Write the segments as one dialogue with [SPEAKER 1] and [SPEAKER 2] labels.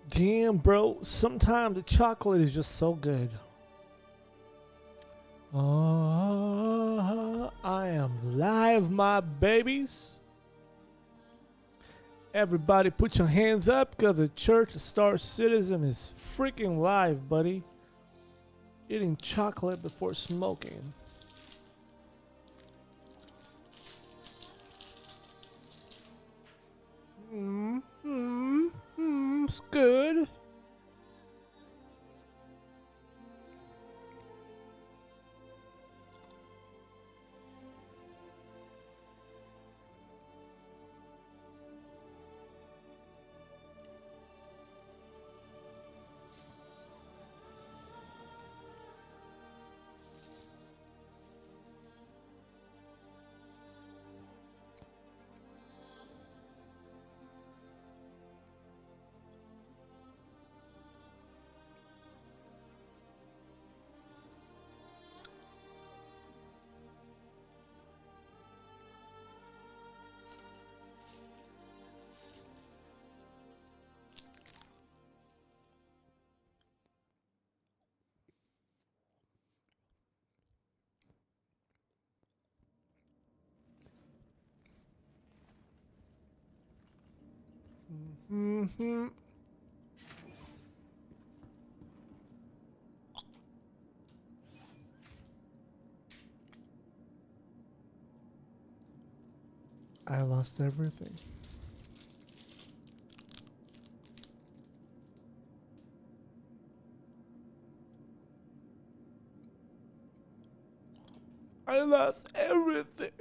[SPEAKER 1] Damn, bro. Sometimes the chocolate is just so good. I am live, my babies. Everybody put your hands up because the Church of Star Citizen is freaking live, buddy. Eating chocolate before smoking. It's good. Mm-hmm. I lost everything. I lost everything.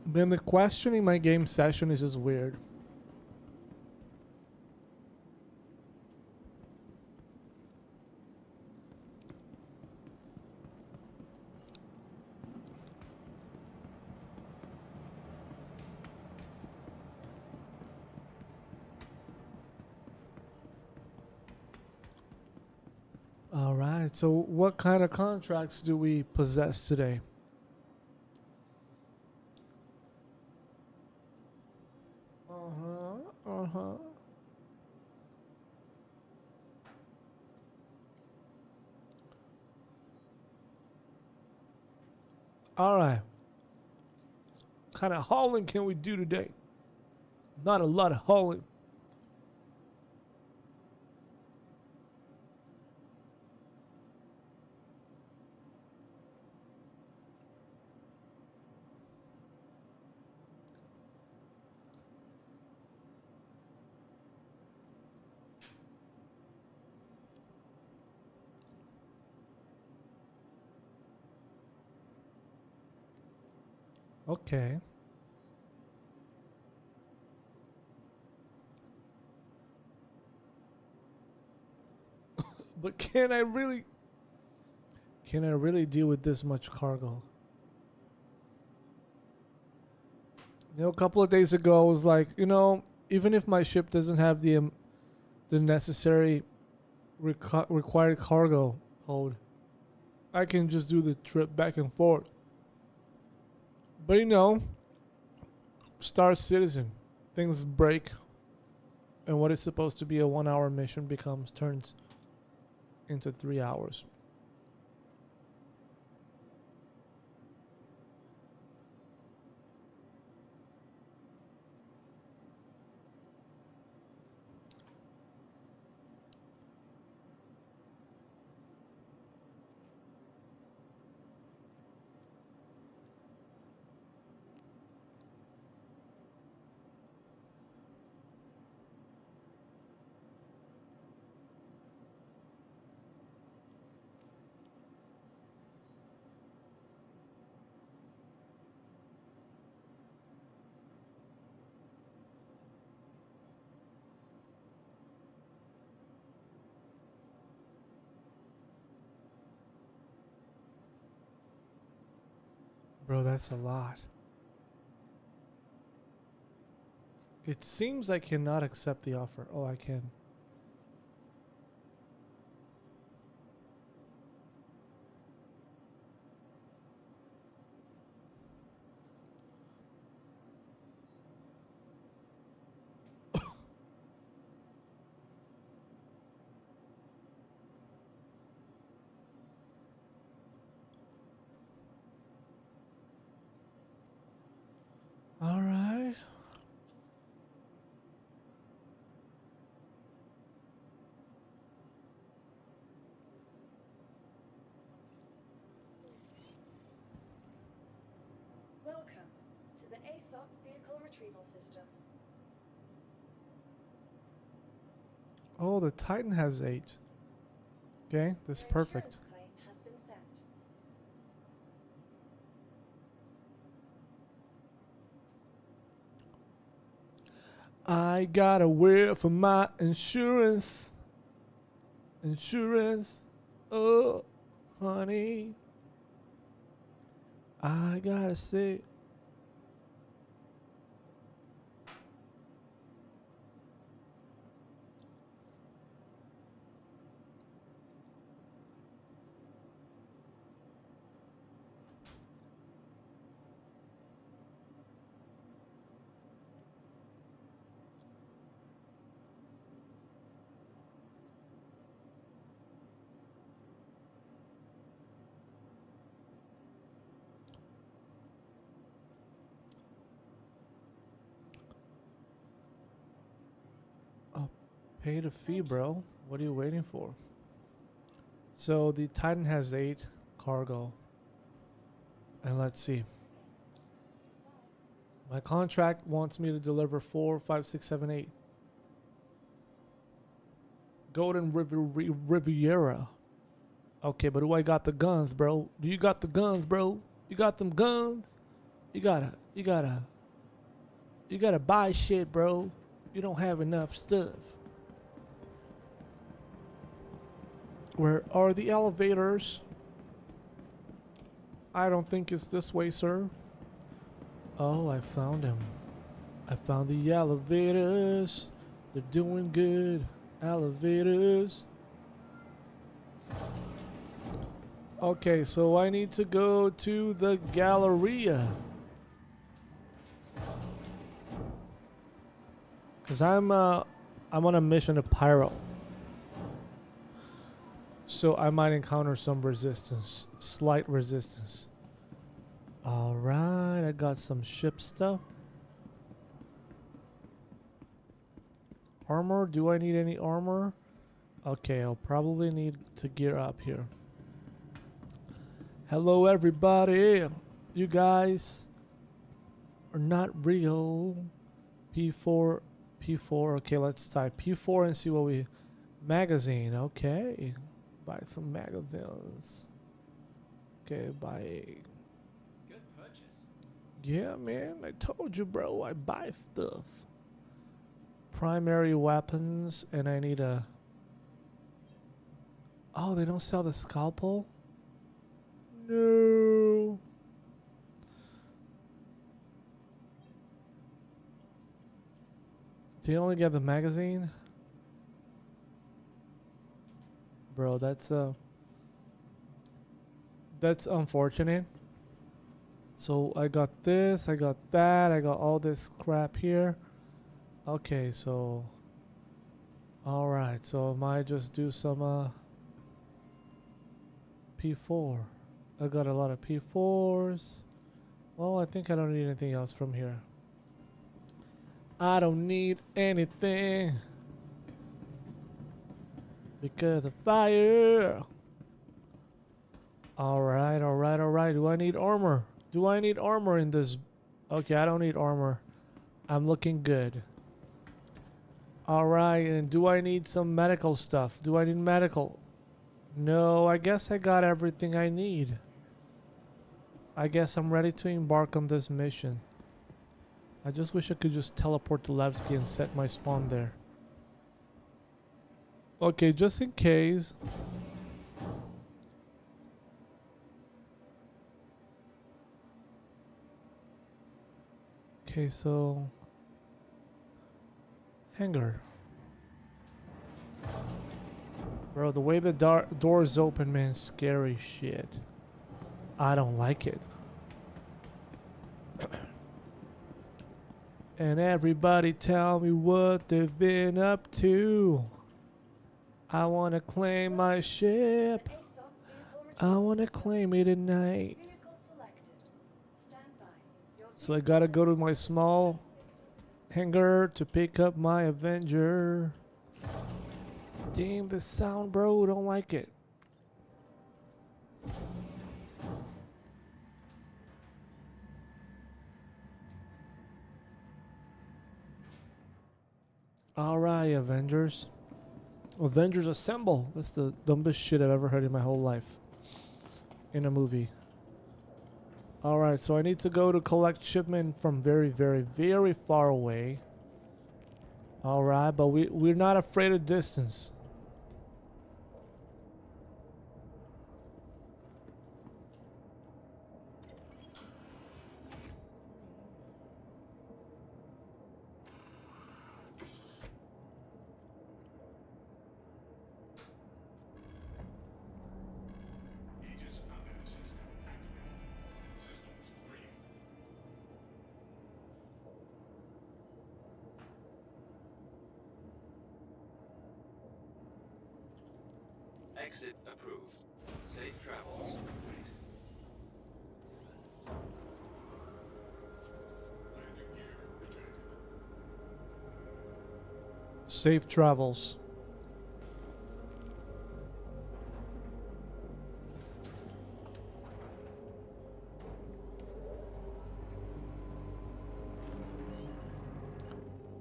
[SPEAKER 1] Man, the questioning my game session is just weird. All right. So, what kind of contracts do we possess today? Uh huh. Uh huh. All right. What kind of hauling can we do today? Not a lot of hauling. Okay. But can I really deal with this much cargo? A couple of days ago, I was like, even if my ship doesn't have the necessary required cargo hold, I can just do the trip back and forth. But Star Citizen, things break, and what is supposed to be a 1 hour mission turns into 3 hours. Bro, that's a lot. It seems I cannot accept the offer. Oh, I can. All right.
[SPEAKER 2] Welcome to the ASOP Vehicle Retrieval System.
[SPEAKER 1] Oh, the Titan has 8. Okay, this is
[SPEAKER 2] Your
[SPEAKER 1] perfect.
[SPEAKER 2] insurance claim has been sent.
[SPEAKER 1] I gotta wait for my insurance. Insurance. Oh, honey. I gotta say. Oh, pay the fee, bro. What are you waiting for? So the Titan has 8 cargo. And let's see. My contract wants me to deliver 4, 5, 6, 7, 8. Golden Riviera. Okay, but do I got the guns, bro? Do you got the guns, bro? You got them guns? You gotta buy shit, bro. You don't have enough stuff. Where are the elevators? I don't think it's this way, sir. Oh, I found him. I found the elevators. They're doing good. Elevators. Okay, so I need to go to the Galleria. Cause I'm on a mission to Pyro. So I might encounter some resistance. Slight resistance. Alright, I got some ship stuff. Armor, do I need any armor? Okay, I'll probably need to gear up here. Hello everybody! You guys are not real. P4, P4, okay, let's type P4 and see what we... Magazine, okay. Buy some magazines. Okay, buy...
[SPEAKER 3] Good purchase.
[SPEAKER 1] Yeah, man, I told you, bro, I buy stuff. Primary weapons, and I need a... Oh, they don't sell the scalpel? No. Do you only get the magazine? Bro, that's unfortunate. So I got this, I got that, I got all this crap here. Okay, so alright, so I might just do some P4. I got a lot of P4s. Well, I think I don't need anything else from here. I don't need anything because of fire. Alright, alright, alright. Do I need armor? Do I need armor in this? Okay, I don't need armor. I'm looking good. Alright, and do I need some medical stuff? Do I need medical? No, I guess I got everything I need. I guess I'm ready to embark on this mission. I just wish I could just teleport to Levski and set my spawn there. Okay, just in case. Okay, so Hangar. Bro, the way the doors open, man, scary shit. I don't like it. And everybody tell me what they've been up to. I wanna claim my ship.
[SPEAKER 2] To the ASOP vehicle
[SPEAKER 1] I
[SPEAKER 2] retrieval
[SPEAKER 1] wanna
[SPEAKER 2] system.
[SPEAKER 1] claim it tonight.
[SPEAKER 2] Vehicle selected. Stand by. Your
[SPEAKER 1] So I
[SPEAKER 2] vehicle
[SPEAKER 1] gotta
[SPEAKER 2] has
[SPEAKER 1] go to
[SPEAKER 2] been
[SPEAKER 1] my
[SPEAKER 2] added
[SPEAKER 1] small
[SPEAKER 2] to the
[SPEAKER 1] hangar to pick up my Avenger. Damn, the sound, bro. Don't like it. Alright, Avengers. Avengers Assemble. That's the dumbest shit I've ever heard in my whole life. In a movie. Alright, so I need to go to collect shipment from very, very, very far away. Alright, but we're not afraid of distance.
[SPEAKER 4] Aegis combat assist activated. Systems green.
[SPEAKER 3] Exit approved. Safe travels.
[SPEAKER 4] Landing gear ejected.
[SPEAKER 1] Safe travels.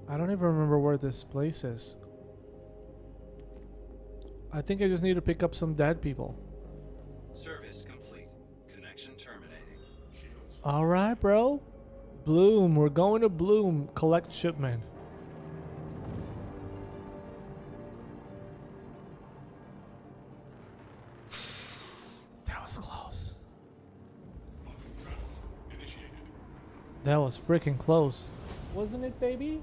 [SPEAKER 1] I don't even remember where this place is. I think I just need to pick up some dead people.
[SPEAKER 3] Service complete. Connection terminating.
[SPEAKER 4] Shields.
[SPEAKER 1] Alright, bro. Bloom. We're going to Bloom. Collect shipment. That was close.
[SPEAKER 4] Travel initiated.
[SPEAKER 1] That was freaking close. Wasn't it, baby?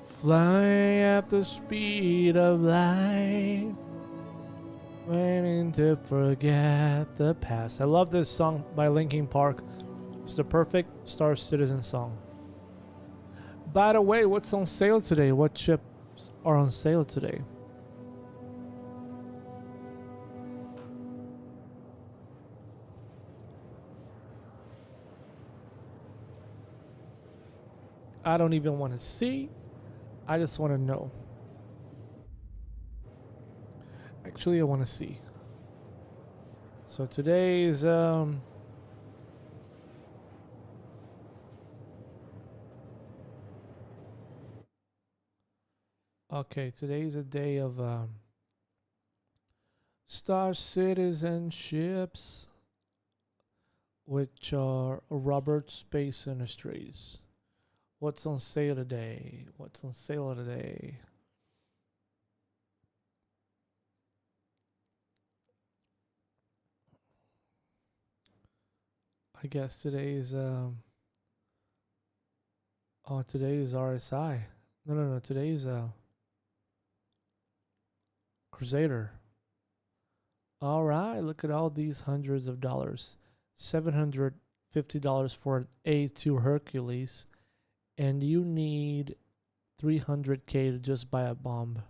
[SPEAKER 1] Fly at the speed of light, waiting to forget the past. I love this song by Linkin Park. It's the perfect Star Citizen song. By the way, what's on sale today? What chips are on sale today? I don't even want to see. I just want to know. Actually, I want to see. So today is okay, today is a day of Star Citizenships, which are Robert Space Industries. What's on sale today? What's on sale today? I guess today is oh, today is RSI. No, today is Crusader. All right, look at all these hundreds of dollars. $750 for an A2 Hercules, and you need 300K to just buy a bomb,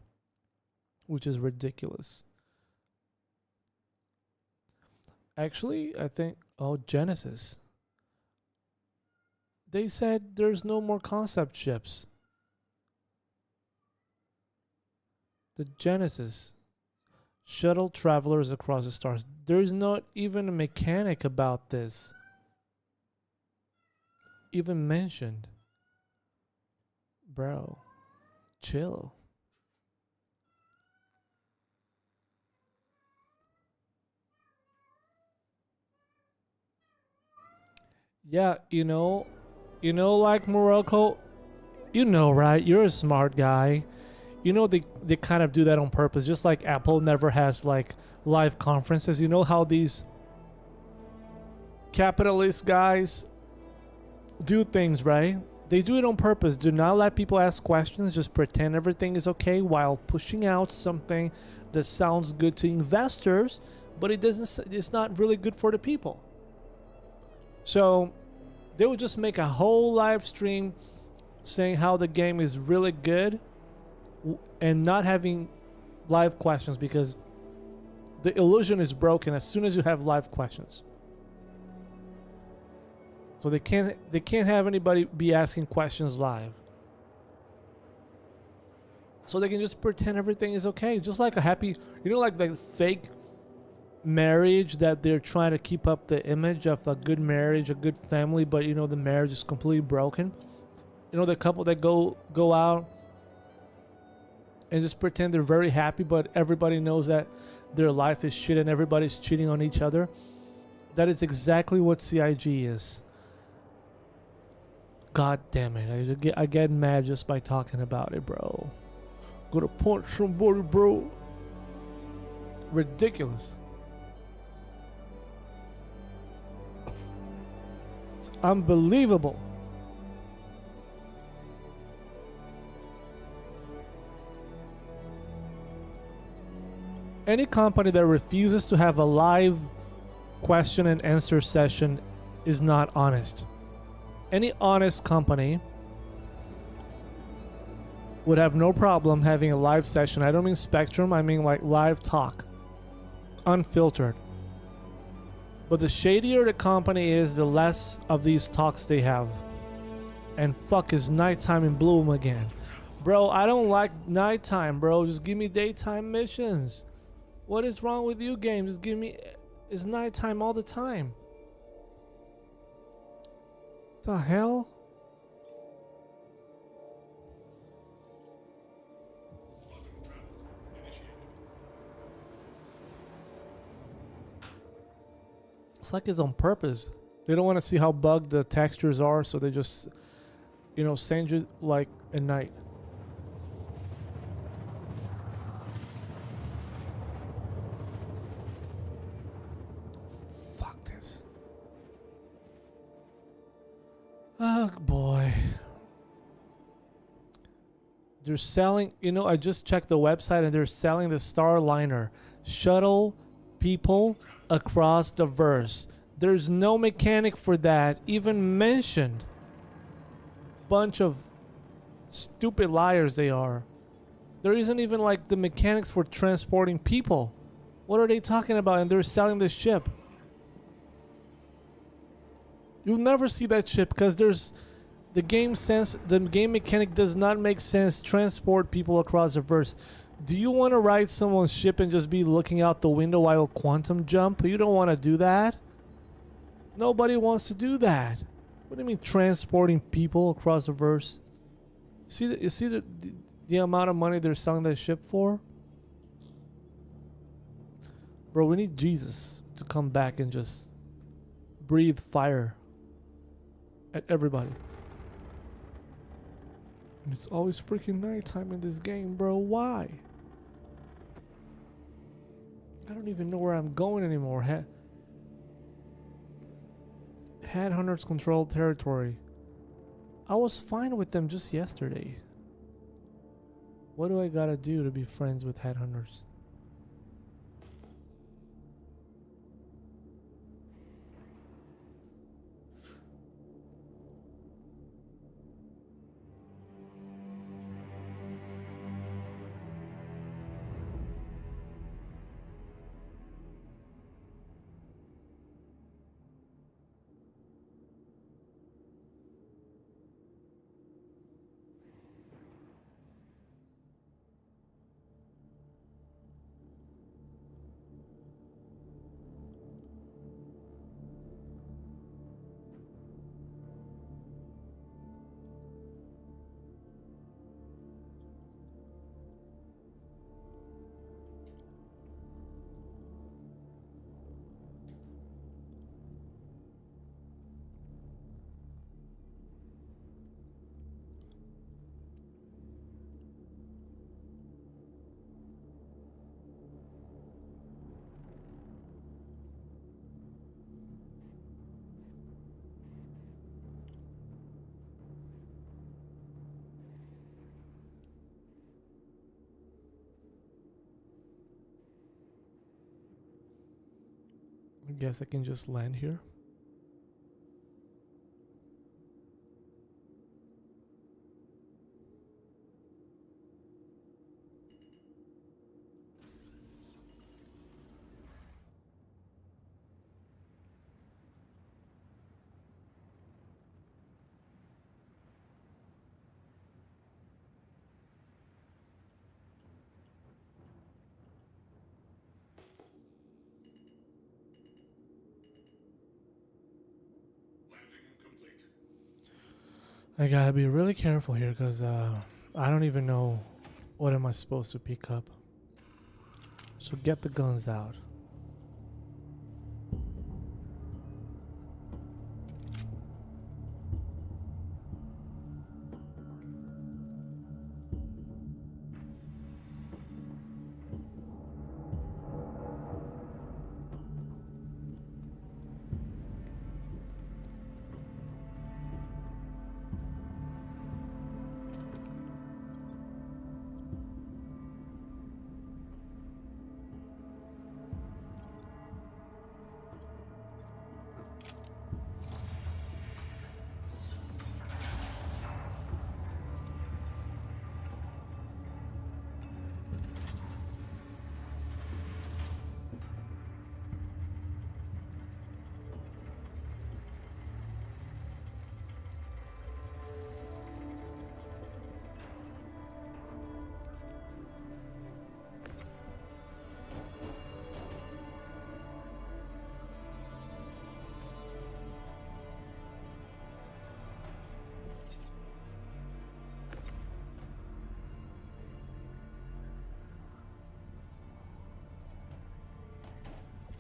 [SPEAKER 1] which is ridiculous. Actually, I think, oh, Genesis. They said there's no more concept ships. The Genesis shuttle travelers across the stars. There's not even a mechanic about this even mentioned. Bro, chill. Yeah, like Morocco, right? You're a smart guy. They kind of do that on purpose, just like Apple never has like live conferences. You know how these capitalist guys do things, right? They do it on purpose. Do not let people ask questions. Just pretend everything is okay while pushing out something that sounds good to investors, but it's not really good for the people. So they would just make a whole live stream saying how the game is really good and not having live questions, because the illusion is broken as soon as you have live questions. So they can't have anybody be asking questions live. So they can just pretend everything is okay, just like a happy, like the fake marriage that they're trying to keep up the image of a good marriage, a good family, but the marriage is completely broken. The couple that go out and just pretend they're very happy, but everybody knows that their life is shit and everybody's cheating on each other. That is exactly what CIG is. God damn it. I get mad just by talking about it, bro. Gonna punch somebody, bro. Ridiculous. It's unbelievable. Any company that refuses to have a live question and answer session is not honest. Any honest company would have no problem having a live session. I don't mean Spectrum, I mean like live talk. Unfiltered. But the shadier the company is, the less of these talks they have. And fuck is nighttime in Bloom again. Bro, I don't like nighttime, bro. Just give me daytime missions. What is wrong with you games? Just give me... It's nighttime all the time. The hell? It's like it's on purpose. They don't want to see how bugged the textures are, so they just, send you like at night. Fuck this. Oh boy. They're selling, I just checked the website and they're selling the Starliner shuttle people across the verse. There's no mechanic for that even mentioned. Bunch of stupid liars they are. There isn't even like the mechanics for transporting people. What are they talking about? And they're selling this ship. You'll never see that ship because the game mechanic does not make sense. Transport people across the verse. Do you want to ride someone's ship and just be looking out the window while quantum jump? You don't want to do that. Nobody wants to do that. What do you mean transporting people across the verse? You see the amount of money they're selling that ship for? Bro, we need Jesus to come back and just breathe fire at everybody. And it's always freaking nighttime in this game, bro. Why? I don't even know where I'm going anymore. Headhunters control territory. I was fine with them just yesterday. What do I gotta do to be friends with headhunters? I guess I can just land here.
[SPEAKER 4] Landing complete.
[SPEAKER 1] I gotta be really careful here because I don't even know what am I supposed to pick up. So get the guns out.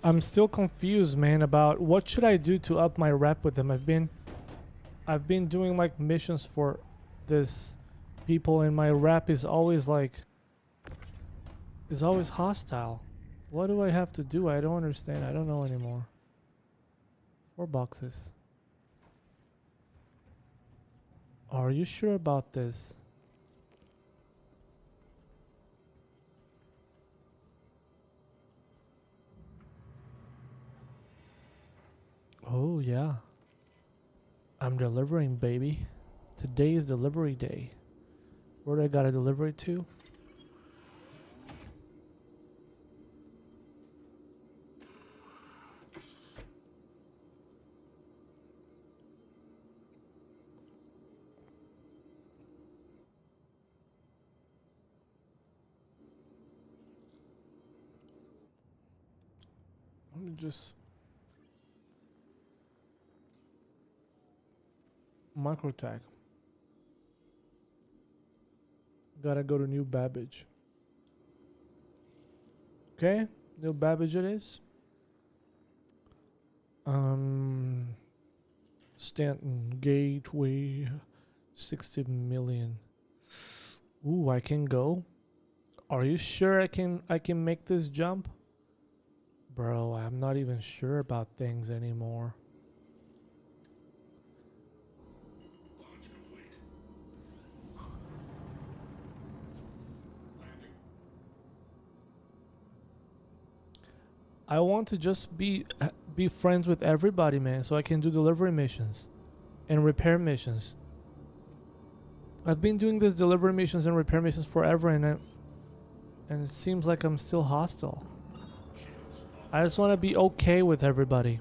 [SPEAKER 1] I'm still confused, man, about what should I do to up my rep with them. I've been doing like missions for this people and my rep is always hostile. What do I have to do? I don't understand. I don't know anymore. 4 boxes. Are you sure about this? Oh, yeah. I'm delivering, baby. Today is delivery day. Where do I gotta deliver it to? Let me just micro tag. Gotta go to New Babbage. Okay, New Babbage it is. Stanton Gateway, 60 million. Ooh, I can go. Are you sure I can make this jump? Bro, I'm not even sure about things anymore.
[SPEAKER 4] Launch complete. Landing.
[SPEAKER 1] I want to just be friends with everybody, man, so I can do delivery missions and repair missions. I've been doing this delivery missions and repair missions forever, and it seems like I'm still hostile.
[SPEAKER 4] Shields off.
[SPEAKER 1] I just want to be okay with everybody.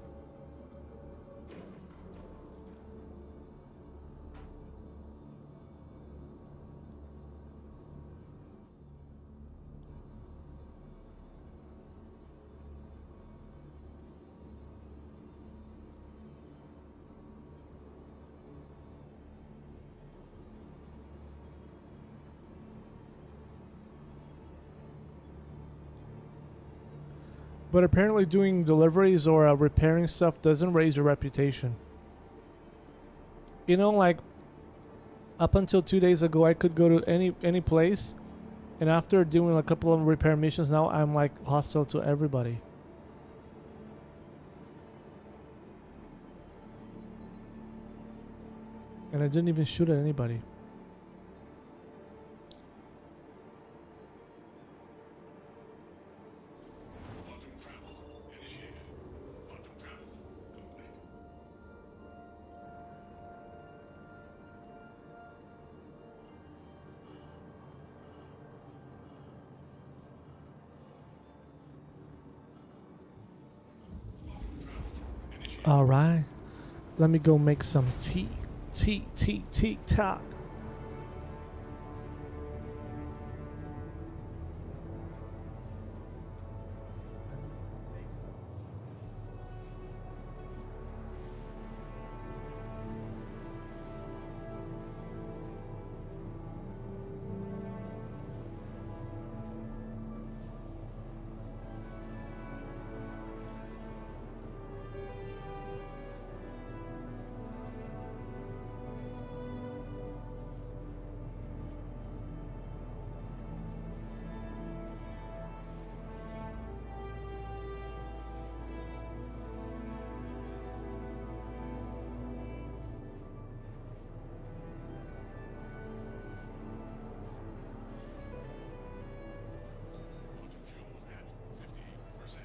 [SPEAKER 1] But apparently doing deliveries or repairing stuff doesn't raise your reputation. You know, like up until 2 days ago, I could go to any place, and after doing a couple of repair missions, now I'm like hostile to everybody. And I didn't even shoot at anybody.
[SPEAKER 4] Quantum travel initiated. Quantum
[SPEAKER 1] All right. Let me go make some tea. Tea, talk.
[SPEAKER 4] Quantum fuel at 50%.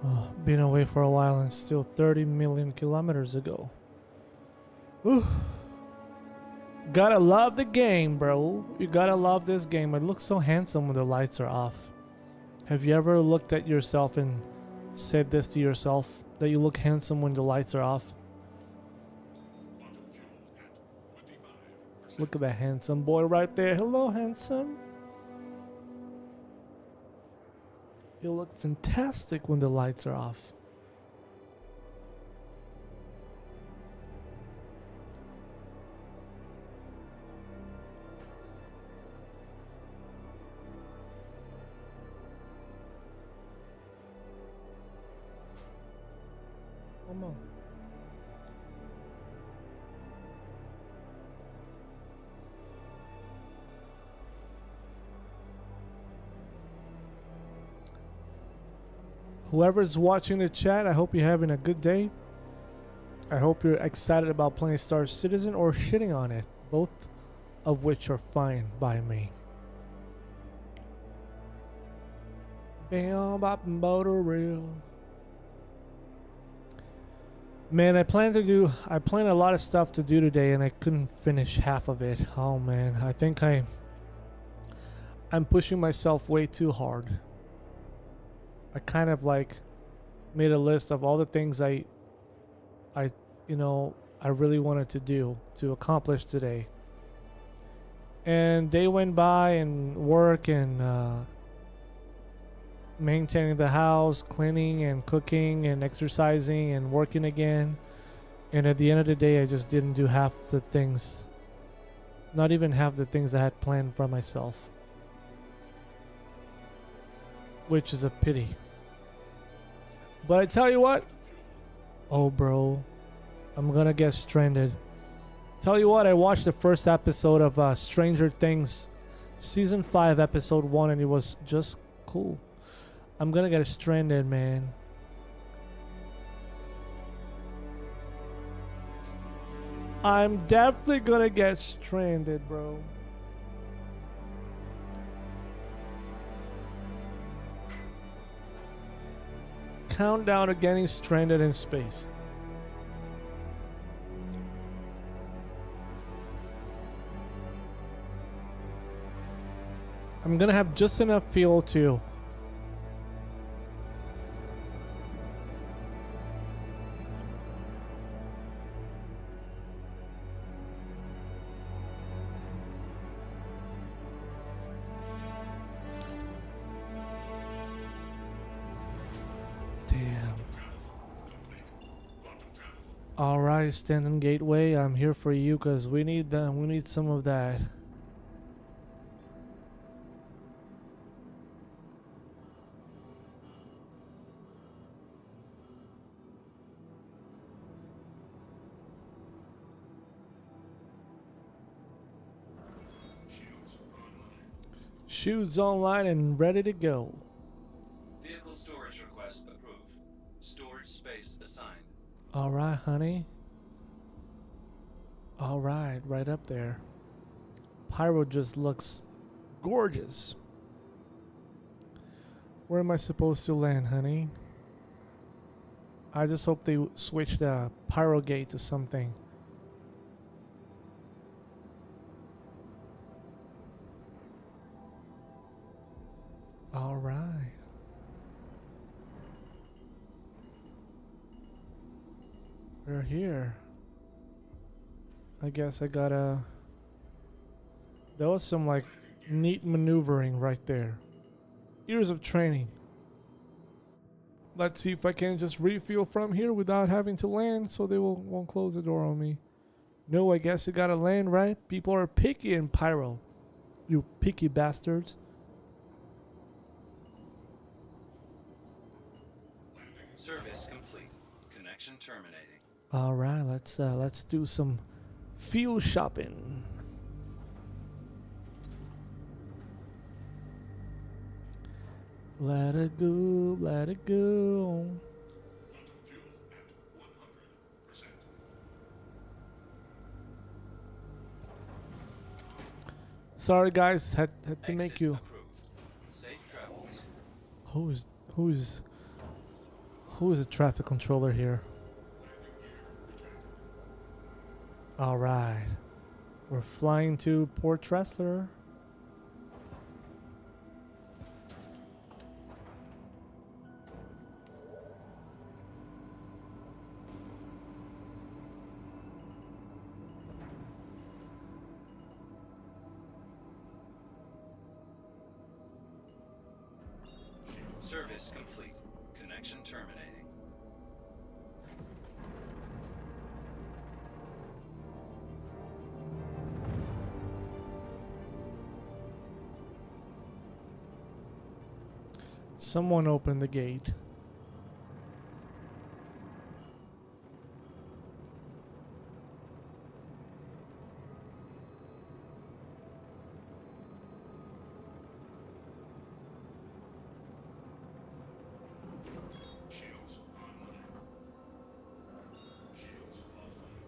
[SPEAKER 1] Oh, been away for a while and still 30 million kilometers ago. Whew. Gotta love the game, bro. You gotta love this game. It looks so handsome when the lights are off. Have you ever looked at yourself and said this to yourself, that you look handsome when the lights are off?
[SPEAKER 4] Quantum fuel at 25%.
[SPEAKER 1] Look at that handsome boy right there. Hello, handsome. You look fantastic when the lights are off. Come on. Whoever's watching the chat, I hope you're having a good day. I hope you're excited about playing Star Citizen or shitting on it, both of which are fine by me. Bam, bop, and motor rail. Man, I planned a lot of stuff to do today, and I couldn't finish half of it. Oh man, I think I'm pushing myself way too hard. I kind of like made a list of all the things I really wanted to do, to accomplish today. And day went by and work and maintaining the house, cleaning and cooking and exercising and working again. And at the end of the day, I just didn't do half the things, not even half the things I had planned for myself, which is a pity. But I tell you what, oh bro, I'm gonna get stranded. Tell you what, I watched the first episode of Stranger Things, season 5, episode 1, and it was just cool. I'm gonna get stranded, man. I'm definitely gonna get stranded, bro. Countdown to getting stranded in space. I'm gonna have just enough fuel to Alright, Stanton Gateway, I'm here for you because we need some of that. Shoes online and ready to go.
[SPEAKER 3] Vehicle storage request approved. Storage space assigned.
[SPEAKER 1] Alright, honey. Alright, right up there. Pyro just looks gorgeous. Where am I supposed to land, honey? I just hope they switch the Pyro gate to something. Alright. We're here. I guess I gotta... That was some like neat maneuvering right there. Years of training. Let's see if I can just refuel from here without having to land so they won't close the door on me. No, I guess I gotta land, right? People are picky in Pyro. You picky bastards.
[SPEAKER 3] Service complete. Connection terminating.
[SPEAKER 1] All right, let's do some fuel shopping. Let it go, let it go.
[SPEAKER 4] Fuel at 100%.
[SPEAKER 1] Sorry guys, had to
[SPEAKER 3] Exit
[SPEAKER 1] make you.
[SPEAKER 3] approved. Safe travels.
[SPEAKER 1] Who is the traffic controller here? All right, we're flying to Port Tressler.
[SPEAKER 3] Service complete. Connection terminating.
[SPEAKER 1] Someone open the gate.
[SPEAKER 4] Shields online. Shields offline.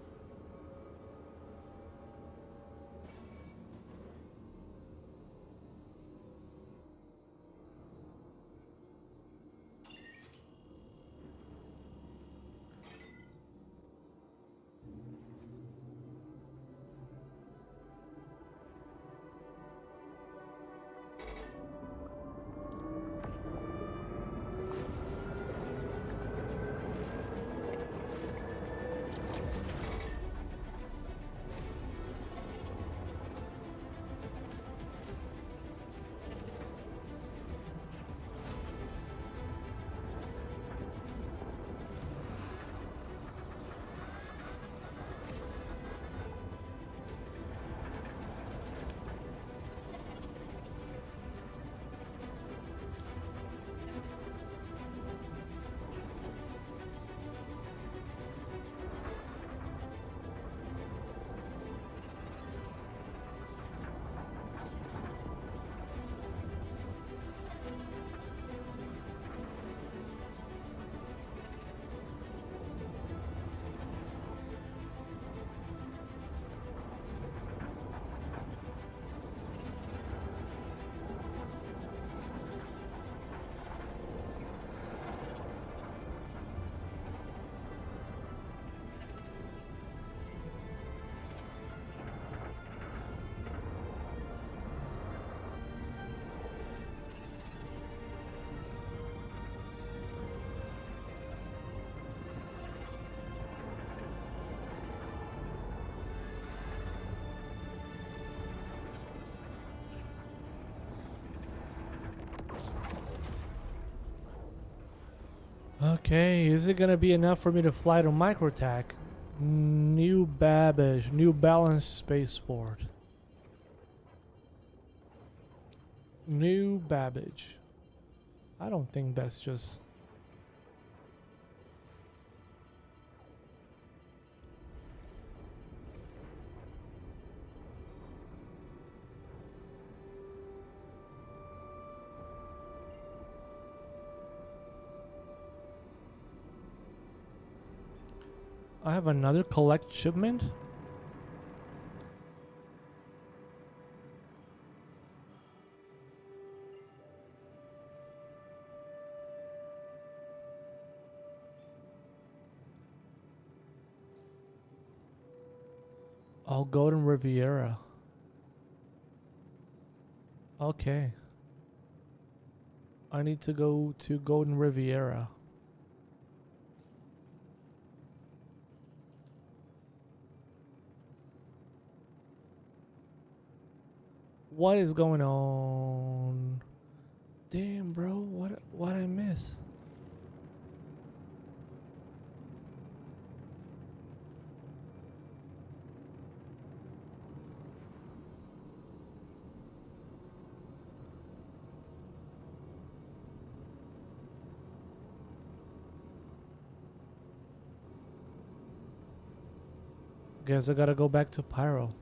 [SPEAKER 1] Okay, is it gonna be enough for me to fly to Microtac? New Babbage, New Balance Spaceport. New Babbage. I don't think that's just... I have another collect shipment? Oh, Golden Riviera. Okay. I need to go to Golden Riviera. What is going on? Damn, bro. What I miss? Guess I gotta go back to Pyro.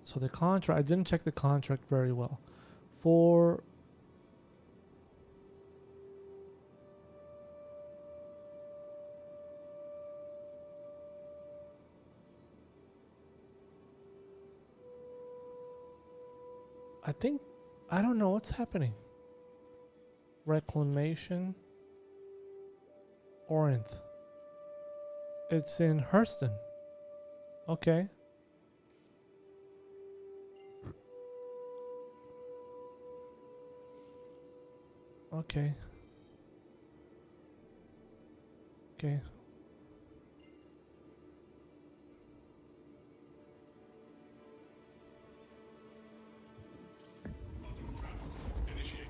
[SPEAKER 1] So the contract, I didn't check the contract very well. For... I think, I don't know what's happening. Reclamation. Orinth. It's in Hurston. Okay. Okay. Okay.
[SPEAKER 4] Quantum travel initiated.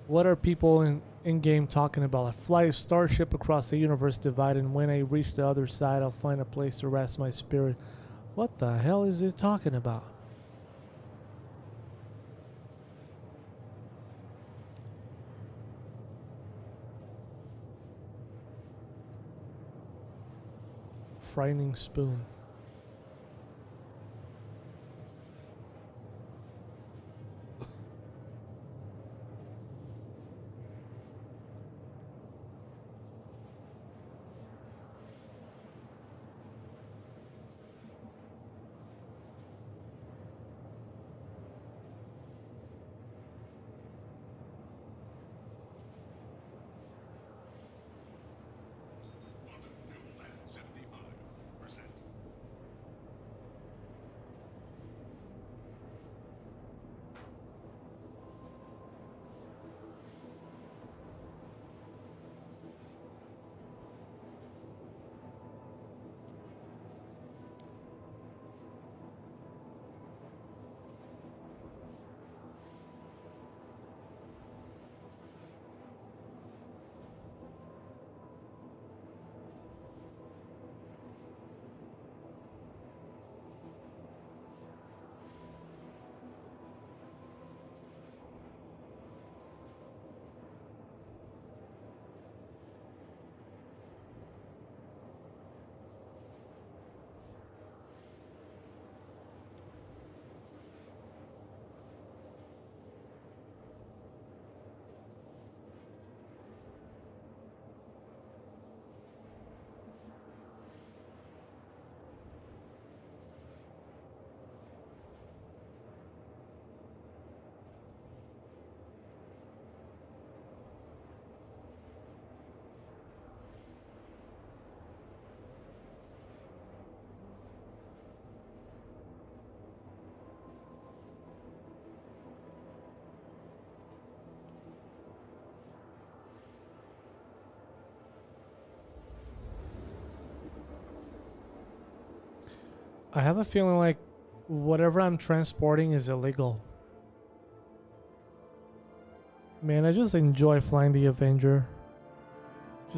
[SPEAKER 1] What are people in game talking about? I fly a starship across the universe divide, and when I reach the other side, I'll find a place to rest my spirit. What the hell is it talking about? Frightening spoon.
[SPEAKER 4] Quantum fuel at 75%.
[SPEAKER 1] I have a feeling like whatever I'm transporting is illegal. Man, I just enjoy flying the Avenger.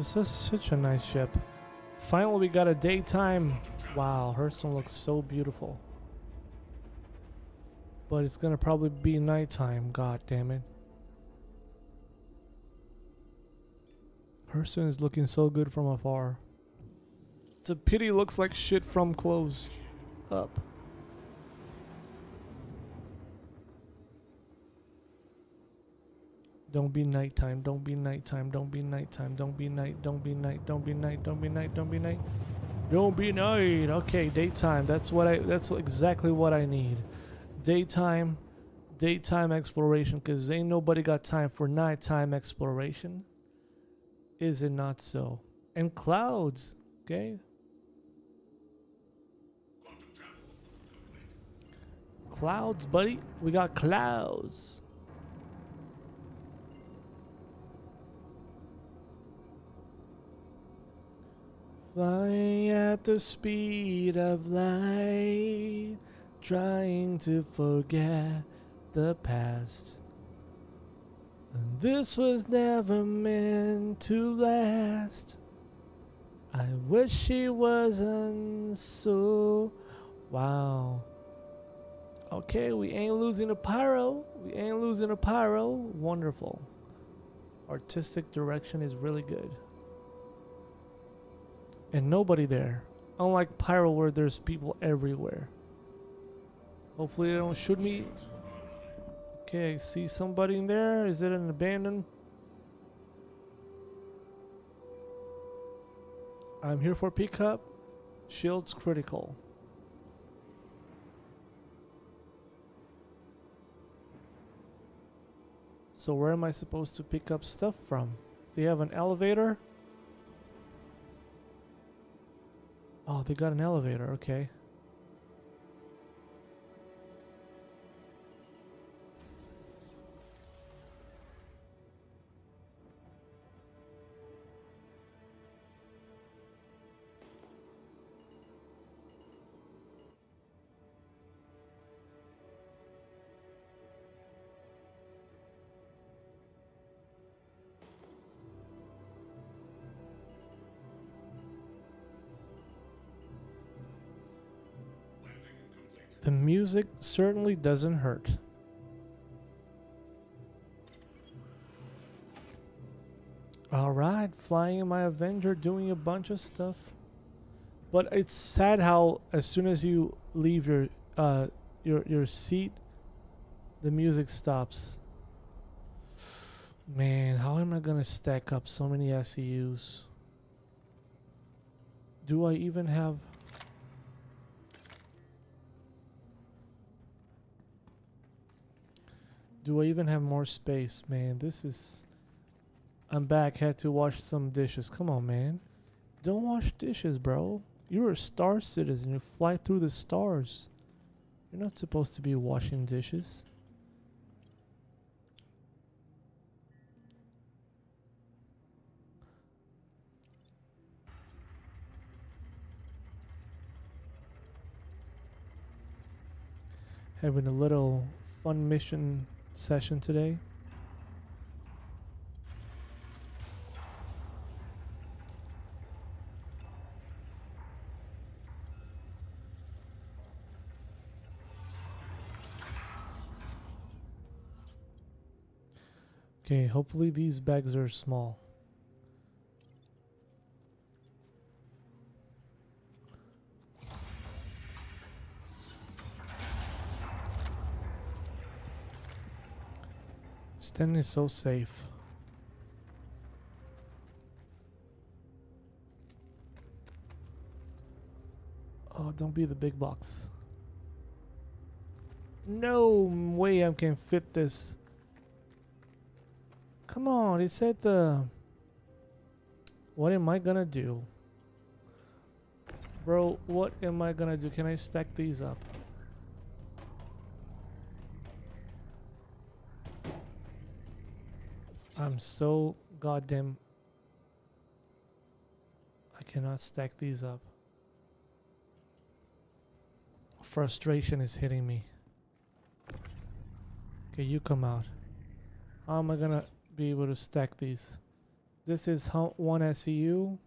[SPEAKER 1] Such a nice ship. Finally, we got a daytime. Wow, Hearthstone looks so beautiful. But it's gonna probably be nighttime. God damn it. Hearthstone is looking so good from afar. It's a pity it looks like shit from close up. Don't be nighttime, don't be nighttime, don't be nighttime, don't be night, don't be night, don't be night, don't be night, don't be night. Don't be night. Okay, daytime. That's exactly what I need. Daytime exploration, cause ain't nobody got time for nighttime exploration. Is it not so? And clouds, okay?
[SPEAKER 4] Quantum travel complete.
[SPEAKER 1] Clouds, buddy. We got clouds. Flying at the speed of light, trying to forget the past. And this was never meant to last. I wish she wasn't so. Wow. Okay, we ain't losing a pyro. We ain't losing a pyro. Wonderful. Artistic direction is really good. And nobody there. Unlike Pyro where there's people everywhere. Hopefully they don't shoot me. Okay, I see somebody in there. Is it an abandoned? I'm here for pickup. Shields critical. So where am I supposed to pick up stuff from? They have an elevator? Oh, they got an elevator, okay.
[SPEAKER 4] Landing complete.
[SPEAKER 1] The music certainly doesn't hurt. Alright, flying in my Avenger, doing a bunch of stuff. But it's sad how as soon as you leave your seat, the music stops. Man, how am I gonna stack up so many SEUs? Do I even have... Do I even have more space? Man, this is... I'm back, had to wash some dishes. Come on, man. Don't wash dishes, bro. You're a star citizen. You fly through the stars. You're not supposed to be washing dishes. Having a little fun mission session today. Okay, hopefully these bags are small. Sten is so safe. Oh, don't be the big box. No way I can fit this. Come on, it said the... What am I gonna do? Bro, what am I gonna do? Can I stack these up? I'm so goddamn... I cannot stack these up. frustration is hitting me. Okay, you come out. How am I gonna be able to stack these? This is how 1 SCU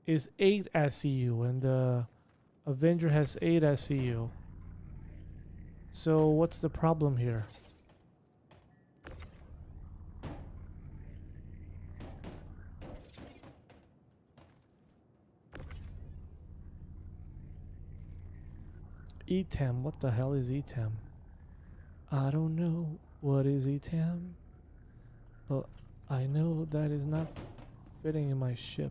[SPEAKER 1] is 8 SCU, and the Avenger has 8 SCU. So what's the problem here? ETAM, what the hell is ETAM? I don't know what is ETAM, but I know that is not fitting in my ship.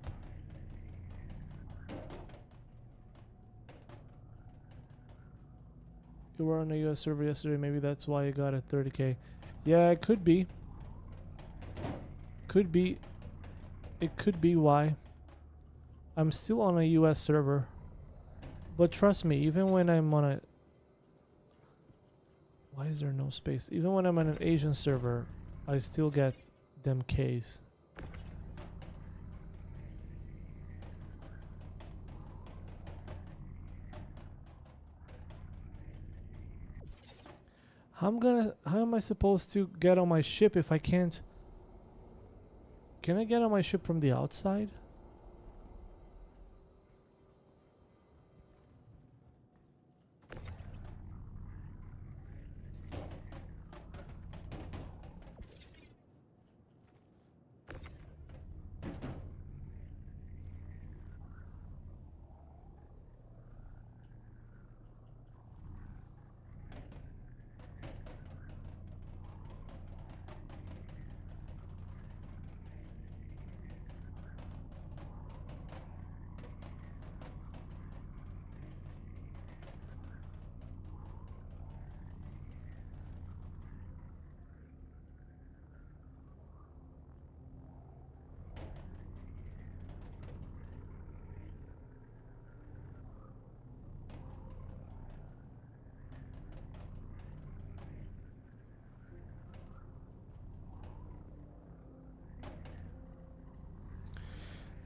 [SPEAKER 1] You were on a US server yesterday, maybe that's why you got a 30k. Yeah, it could be. Could be. It could be why. I'm still on a US server. But trust me, even when I'm on a... Why is there no space? Even when I'm on an Asian server, I still get them Ks. How am I supposed to get on my ship if I can't? Can I get on my ship from the outside?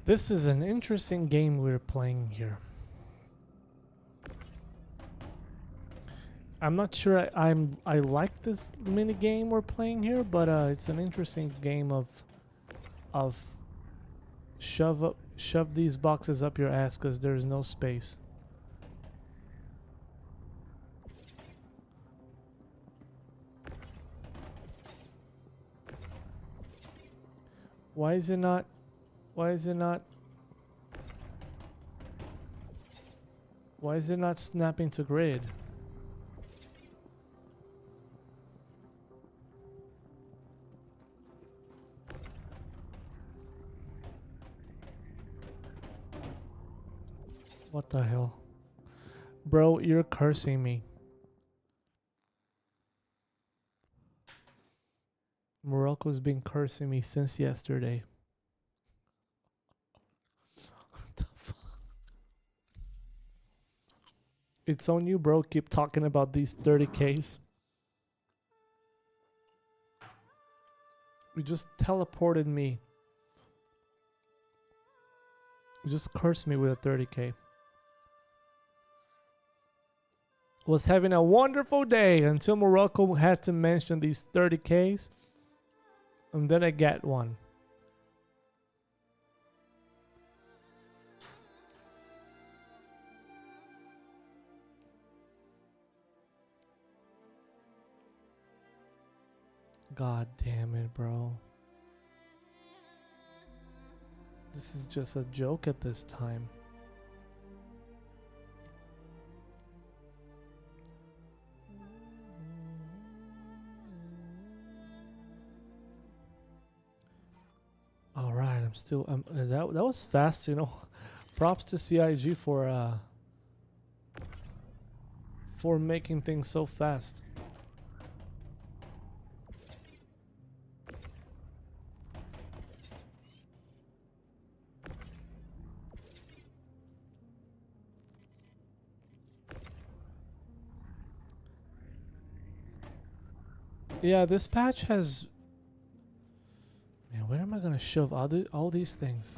[SPEAKER 1] This is an interesting game we're playing here. I'm not sure I like this mini game we're playing here, but it's an interesting game of shove these boxes up your ass because there's no space. Why is it not? Why is it not? Why is it not snapping to grid? What the hell? Bro, you're cursing me. Morocco's been cursing me since yesterday. What the fuck? It's on you, bro. Keep talking about these 30Ks. You just teleported me. You just cursed me with a 30K. Was having a wonderful day until Morocco had to mention these 30Ks. And then I get one. God damn it, bro. This is just a joke at this time. All right, I'm still that was fast, you know. Props to CIG for making things so fast. Yeah, this patch has... Man, where am I gonna shove all these things?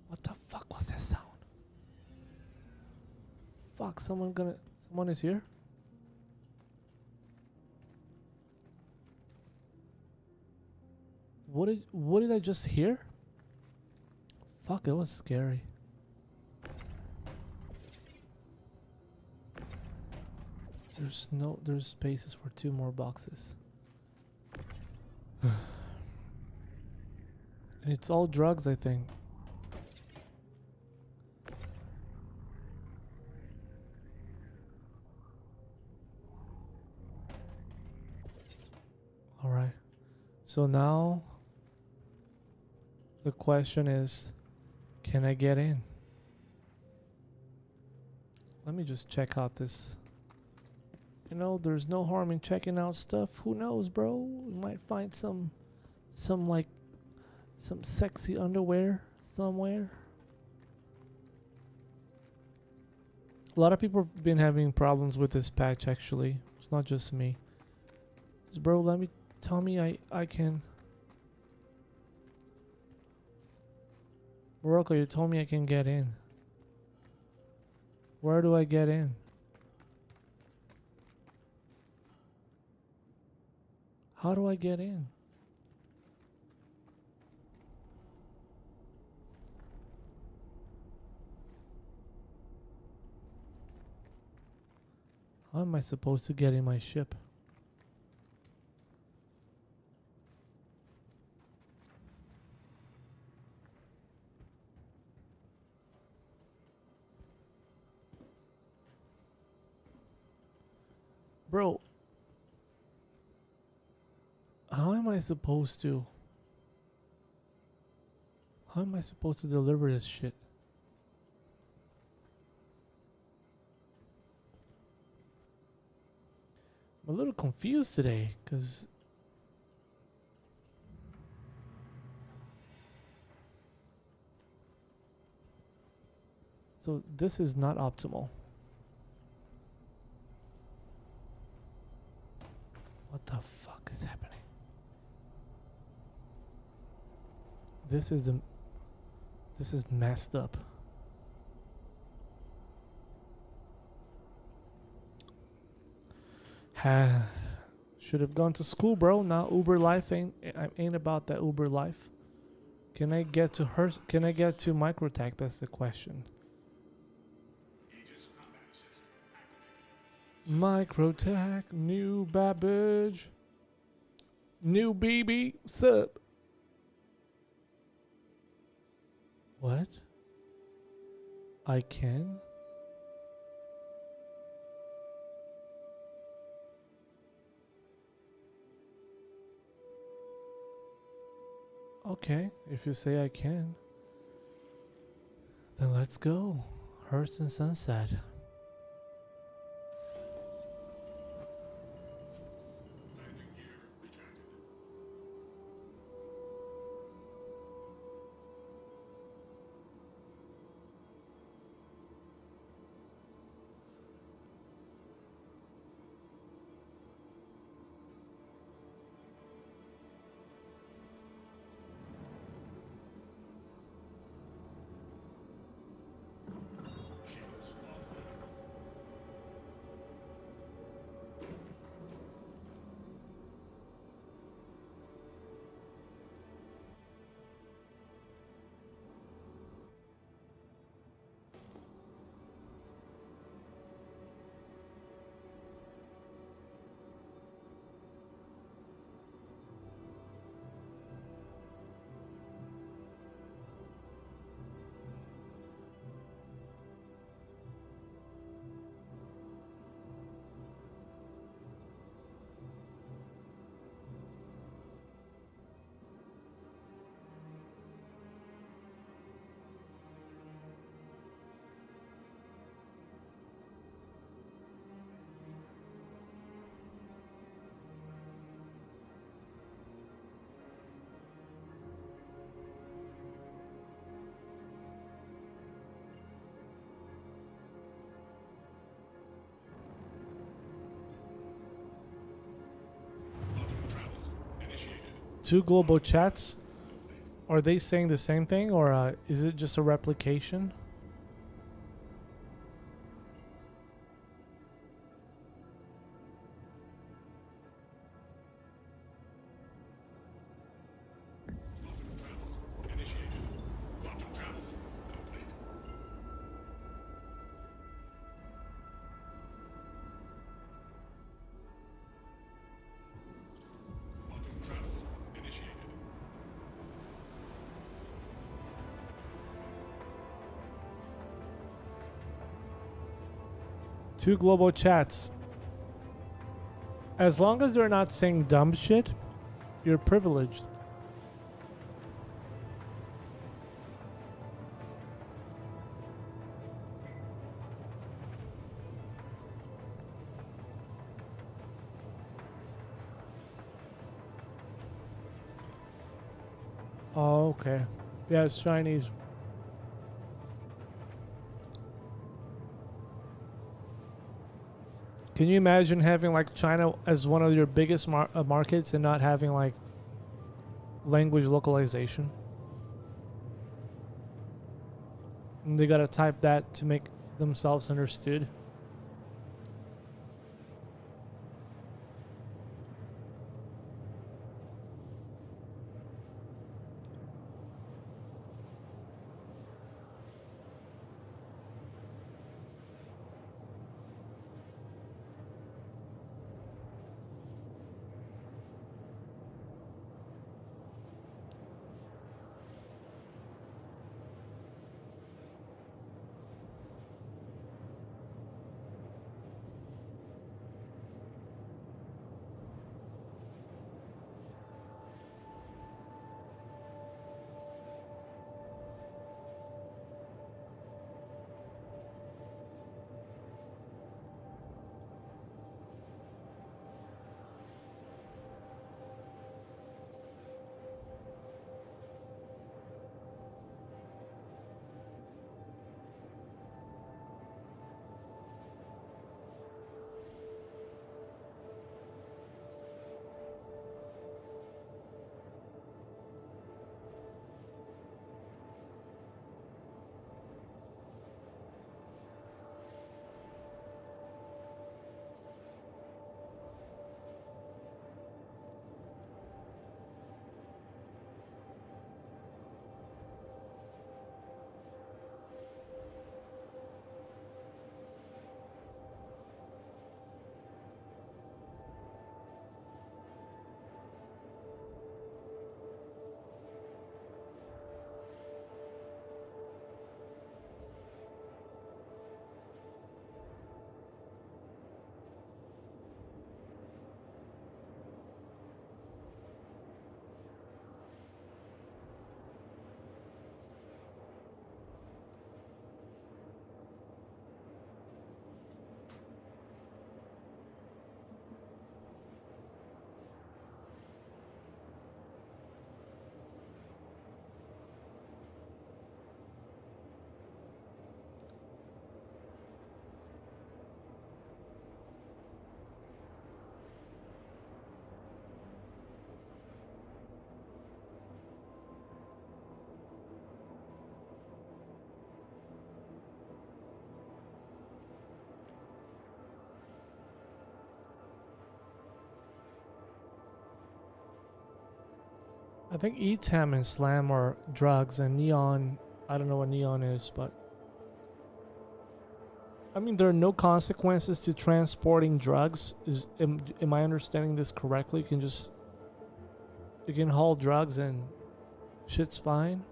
[SPEAKER 1] What the fuck was that sound? fuck, someone is here? What did I just hear? Fuck, it was scary. There's spaces for 2 more boxes. And it's all drugs, I think. All right. So now the question is, can I get in? Let me just check out this. You know, there's no harm in checking out stuff. Who knows, bro? We might find some sexy underwear somewhere. A lot of people have been having problems with this patch, actually. It's not just me. Just, bro, tell me I can. Morocco, you told me I can get in. Where do I get in? How do I get in? How am I supposed to get in my ship? Bro, how am I supposed to deliver this shit? I'm a little confused today, cause so this is not optimal. What the fuck is happening? This is messed up. Should have gone to school, bro. Now Uber life ain't about that Uber life. Can I get to her? Can I get to Microtech? That's the question.
[SPEAKER 4] Aegis combat assist activated.
[SPEAKER 1] Microtech, new Babbage, new BB, sup? What? I can? Okay, if you say I can, then let's go. Hearst and Sunset.
[SPEAKER 4] Landing gear rejected. Shields offline. Initiated.
[SPEAKER 1] 2 global chats. Are they saying the same thing, or is it just a replication? 2 global chats. As long as they're not saying dumb shit, you're privileged. Oh, okay. Yeah, it's Chinese. Can you imagine having like China as one of your biggest markets and not having like language localization? And they gotta type that to make themselves understood. I think ETAM and SLAM are drugs, and Neon, I don't know what Neon is, but I mean, there are no consequences to transporting drugs. Am I understanding this correctly? You can haul drugs and shit's fine.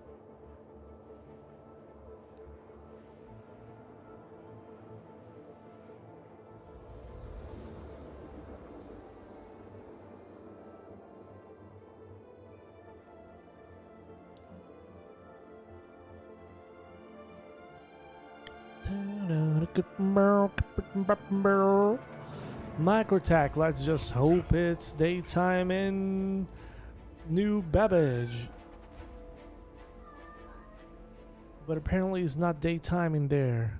[SPEAKER 1] Microtech, let's just hope it's daytime in New Babbage. But apparently it's not daytime in there.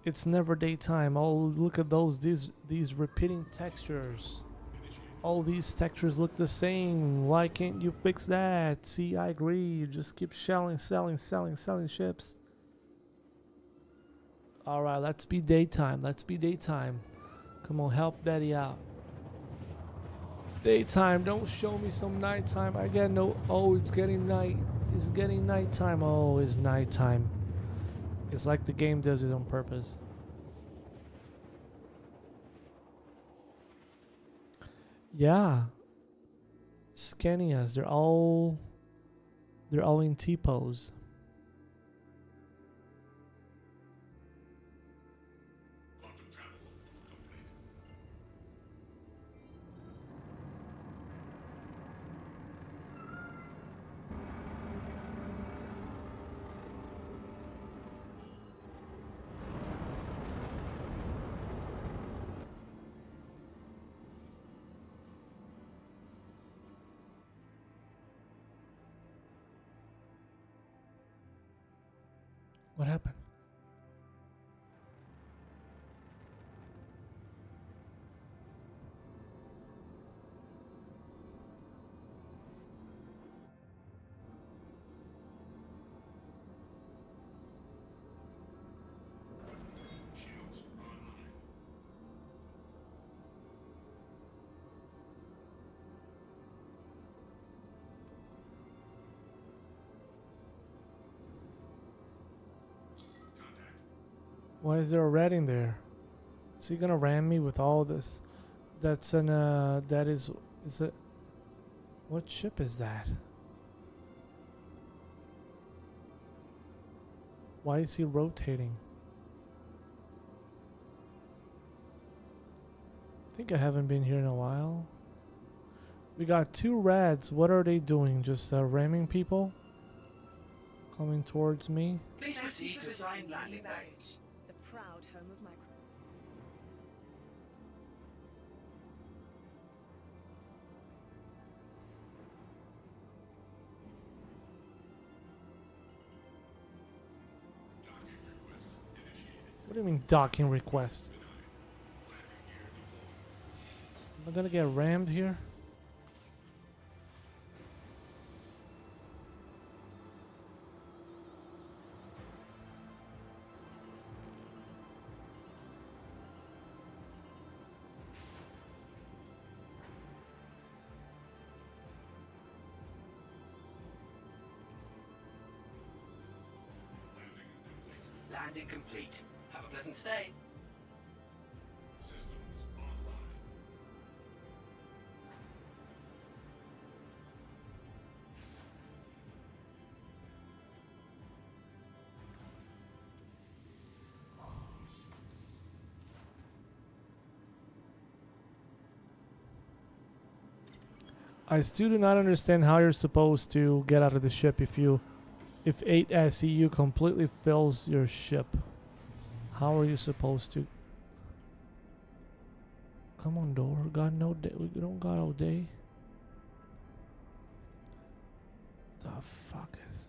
[SPEAKER 1] It's never daytime. Oh, look at these repeating textures. All these textures look the same. Why can't you fix that? See, I agree. You just keep selling ships. Alright, let's be daytime. Come on, help daddy out. Daytime, don't show me some nighttime. I get no. Oh, it's getting night. It's getting nighttime. Oh, it's nighttime. It's like the game does it on purpose. Yeah. Scanias, they're all in T-pose.
[SPEAKER 4] Quantum travel
[SPEAKER 1] What happened?
[SPEAKER 4] Shields online. Contact.
[SPEAKER 1] Why is there a rat in there? Is he gonna ram me with all this? That's an that is it? What ship is that? Why is he rotating? I think I haven't been here in a while. We got two rads. What are they doing? Just ramming people? Coming towards me?
[SPEAKER 5] Please proceed to assigned landing baggage.
[SPEAKER 2] The proud home of Micro.
[SPEAKER 4] Docking request initiated.
[SPEAKER 1] What do you mean docking request? Am I gonna get rammed here?
[SPEAKER 5] Landing complete. Have a pleasant stay.
[SPEAKER 4] Systems offline.
[SPEAKER 1] I still do not understand how you're supposed to get out of the ship if 8 SEU completely fills your ship. How are you supposed to? Come on, door. Got no day. We don't got all day. The fuck is?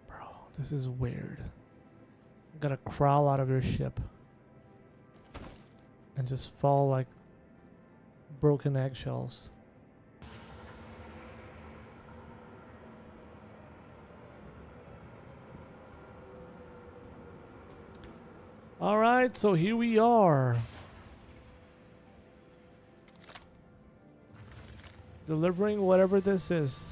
[SPEAKER 1] Bro, this is weird. Gotta crawl out of your ship and just fall like broken eggshells. All right, so here we are. Delivering whatever this is.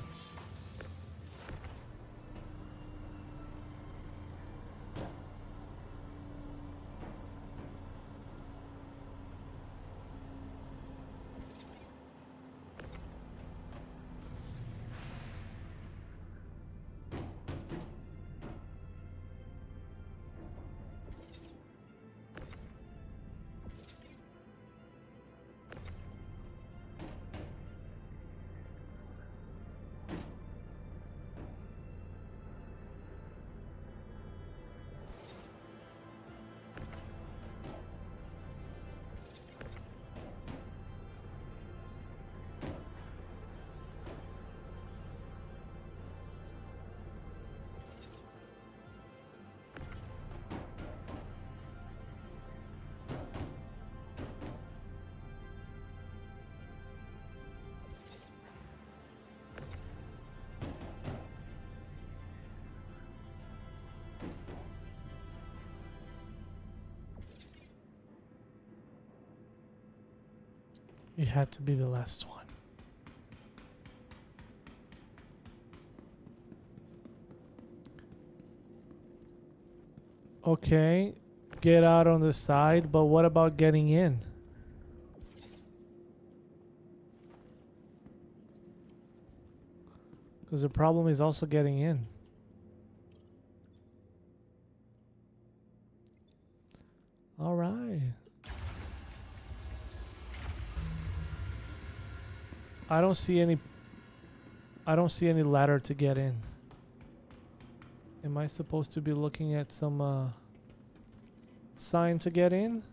[SPEAKER 1] You had to be the last one. Okay, get out on the side, but what about getting in? Because the problem is also getting in. All right. I don't see any ladder to get in. Am I supposed to be looking at some sign to get in?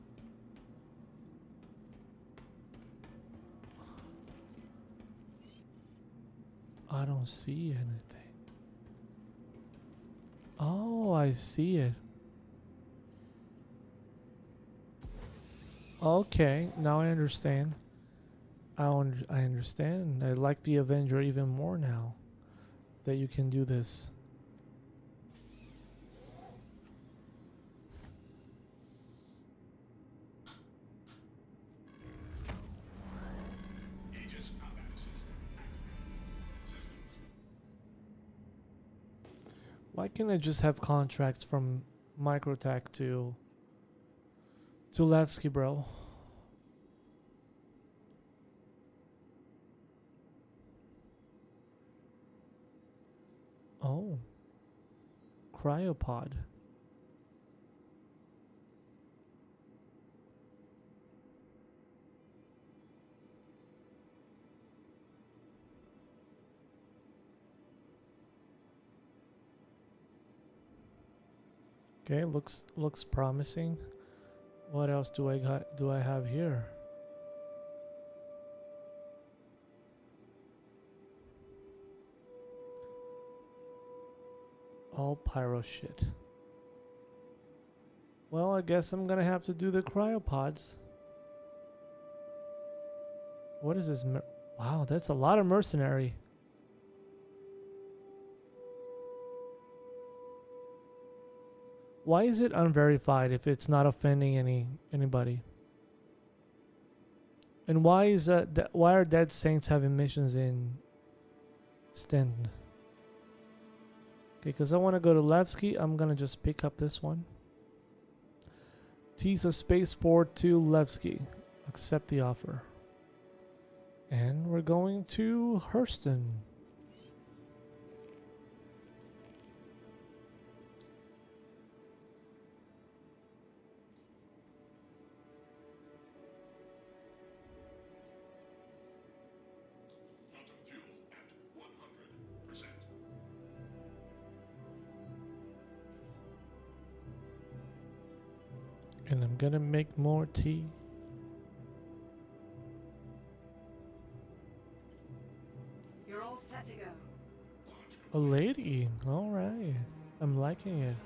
[SPEAKER 1] I don't see anything. Oh, I see it. Okay, now I understand. I understand. I like the Avenger even more now that you can do this.
[SPEAKER 4] Aegis combat system activated. Systems.
[SPEAKER 1] Why can't I just have contracts from Microtech to Levski, bro? Oh. Cryopod. Okay, looks promising. What else do I have here? All pyro shit. Well, I guess I'm gonna have to do the cryopods. What is this? Wow, that's a lot of mercenary. Why is it unverified if it's not offending anybody? And why is why are Dead Saints having missions in Stenton? Okay, because I want to go to Levski, I'm gonna just pick up this one. Tisa Spaceport to Levski. Accept the offer. And we're going to Hurston.
[SPEAKER 4] Quantum fuel at 100%.
[SPEAKER 1] And I'm gonna make more tea.
[SPEAKER 2] You're all set to go.
[SPEAKER 4] Launch
[SPEAKER 1] A
[SPEAKER 4] complete.
[SPEAKER 1] lady. Alright. I'm liking it.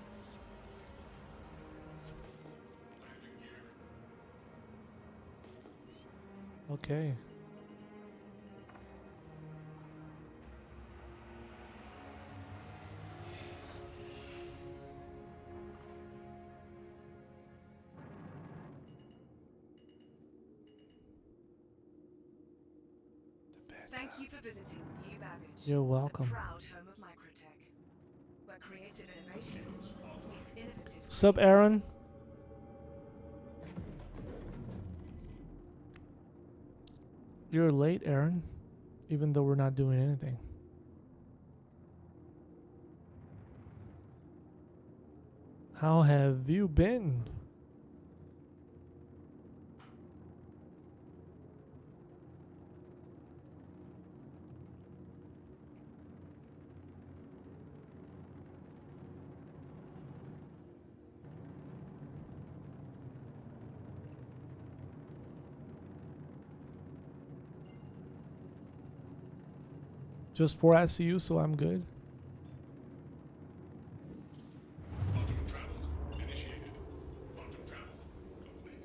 [SPEAKER 4] Landing gear.
[SPEAKER 1] Okay.
[SPEAKER 2] Thank you for visiting New Babbage.
[SPEAKER 1] You're welcome.
[SPEAKER 2] The proud home of Microtech, where creative innovation meets innovative.
[SPEAKER 1] Sup, Aaron? You're late, Aaron. Even though we're not doing anything. How have you been? Just 4 SCU, so I'm good.
[SPEAKER 4] Quantum travel initiated. Quantum travel complete.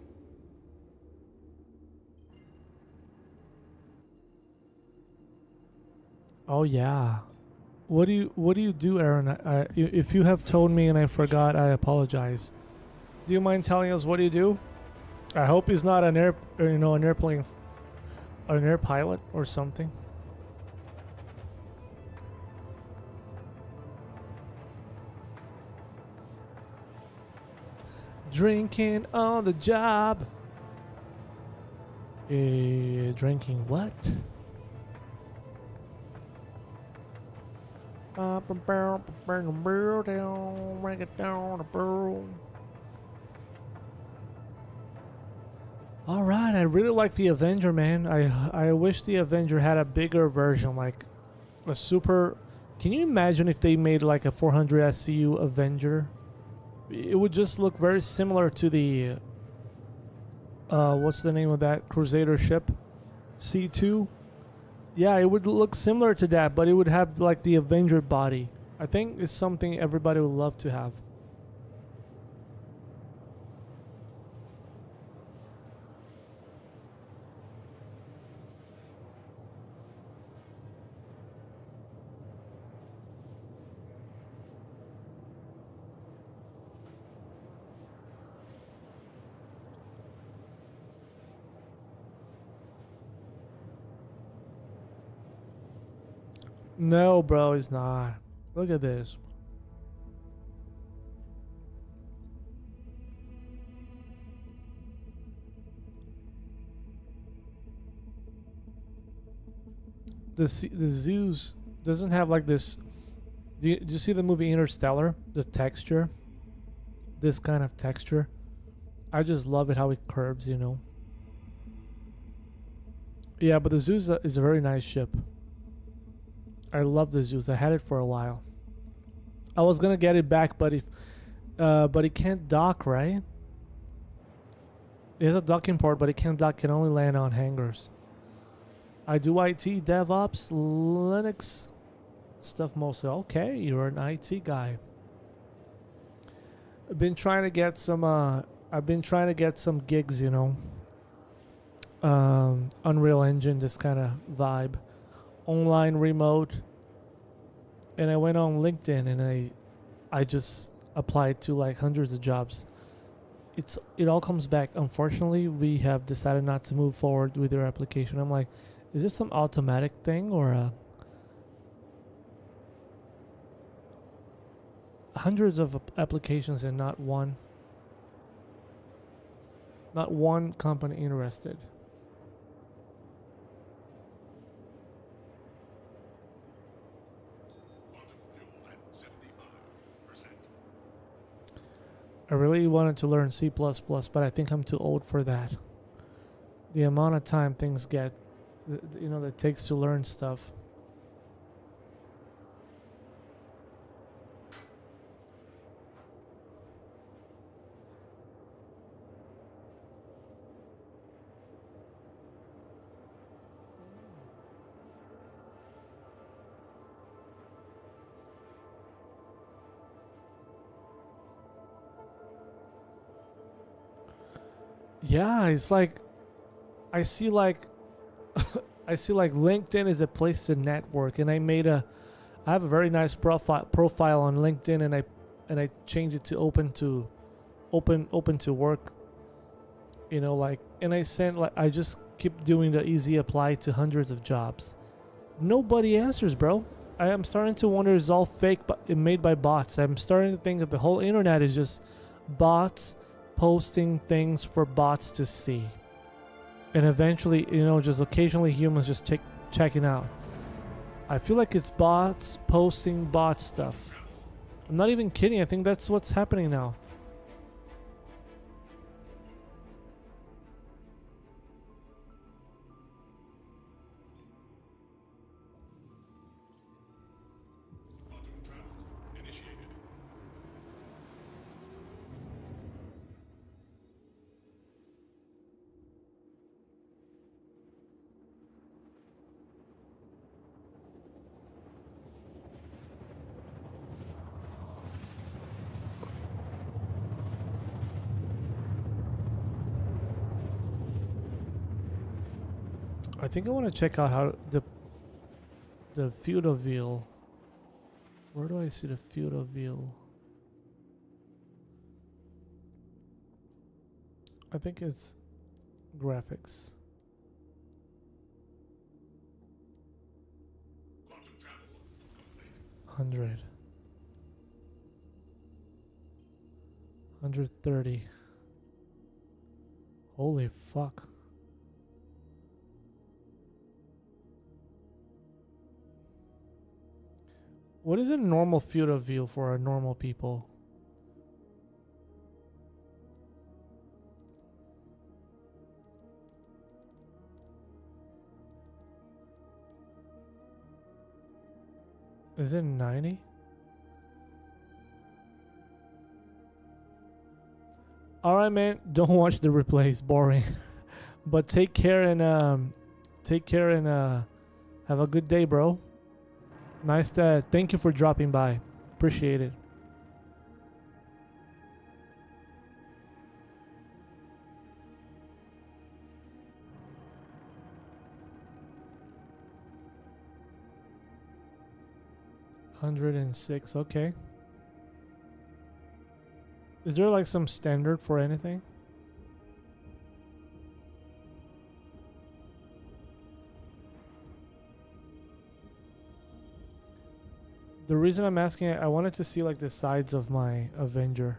[SPEAKER 1] Oh yeah. What do you do, Aaron? If you have told me and I forgot, I apologize. Do you mind telling us what do you do? I hope he's not an an airplane, or an air pilot or something. Drinking on the job. Drinking what? Alright, I really like the Avenger, man. I wish the Avenger had a bigger version, like a super... Can you imagine if they made like a 400 SCU Avenger? It would just look very similar to the... what's the name of that Crusader ship? C2? Yeah, it would look similar to that, but it would have like the Avenger body. I think it's something everybody would love to have. No, bro, it's not. Look at this. The Zeus doesn't have like this. Do you see the movie Interstellar? The texture, this kind of texture. I just love it how it curves, you know. Yeah, but the Zeus is a very nice ship. I love the Zeus. I had it for a while. I was gonna get it back, but it can't dock, right? It has a docking port, but it can't dock. Can only land on hangars. I do IT, DevOps, Linux stuff mostly. Okay, you're an IT guy. I've been trying to get some. I've been trying to get some gigs, you know. Unreal Engine, this kind of vibe, online remote. And I went on LinkedIn and I just applied to like hundreds of jobs. It all comes back. Unfortunately, we have decided not to move forward with your application. I'm like, is this some automatic thing or hundreds of applications and not one company interested?
[SPEAKER 4] Quantum fuel at 75%.
[SPEAKER 1] I really wanted to learn C++, but I think I'm too old for that. The amount of time things get, you know, that it takes to learn stuff. Yeah, it's like I see like I see like LinkedIn is a place to network, and I have a very nice profile on LinkedIn, and I changed it to open to work. You know, like, and I just keep doing the easy apply to hundreds of jobs. Nobody answers, bro. I am starting to wonder, it's all fake, but made by bots. I'm starting to think that the whole internet is just bots posting things for bots to see, and eventually, you know, just occasionally humans just checking out. I feel like it's bots posting bot stuff. I'm not even kidding. I think that's what's happening now.
[SPEAKER 4] Quantum travel initiated.
[SPEAKER 1] I think I want to check out how the feudal wheel. Where do I see the feudal wheel? I think it's graphics.
[SPEAKER 4] Quantum travel complete.
[SPEAKER 1] 100. 130. Holy fuck. What is a normal field of view for a normal people? Is it 90? Alright, man, don't watch the replays, boring. But take care and Have a good day, bro. Nice to thank you for dropping by. Appreciate it. $106, okay. Is there like some standard for anything? The reason I'm asking, I wanted to see like the sides of my Avenger,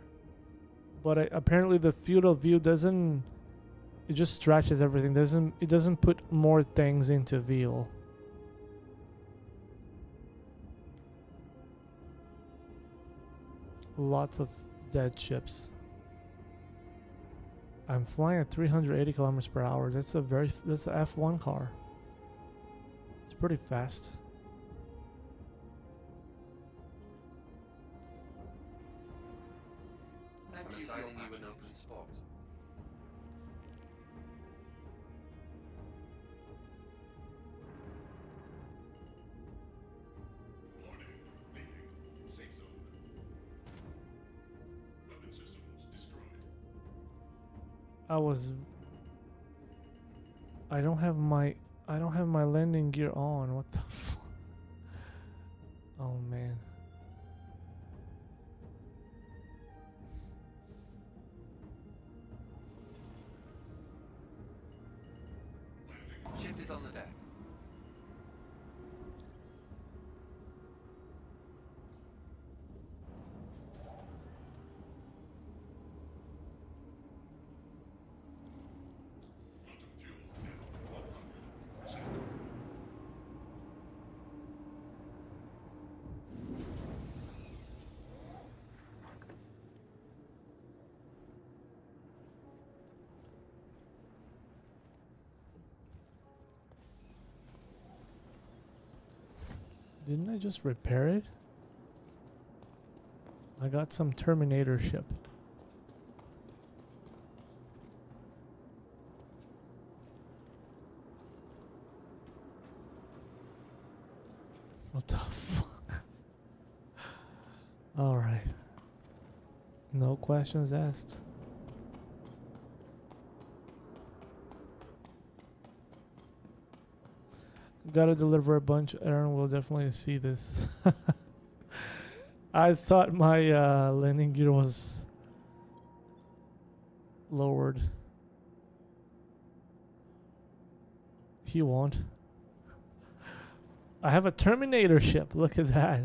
[SPEAKER 1] but apparently the field of view doesn't. It just stretches everything. It doesn't put more things into view. Lots of dead ships. I'm flying at 380 kilometers per hour. That's a F1 car. It's pretty fast.
[SPEAKER 3] I'm assigning you an open spot.
[SPEAKER 4] Warning. Leaving. Safe zone. Weapon systems destroyed.
[SPEAKER 1] I don't have my landing gear on. What the fuck? Oh man.
[SPEAKER 3] Ship is on the deck.
[SPEAKER 4] Quantum fuel at 100%.
[SPEAKER 1] Didn't I just repair it? I got some Terminator ship. What the fuck? Alright. No questions asked. Gotta deliver a bunch. Aaron will definitely see this. I thought my landing gear was lowered. He won't. I have a Terminator ship. Look at that.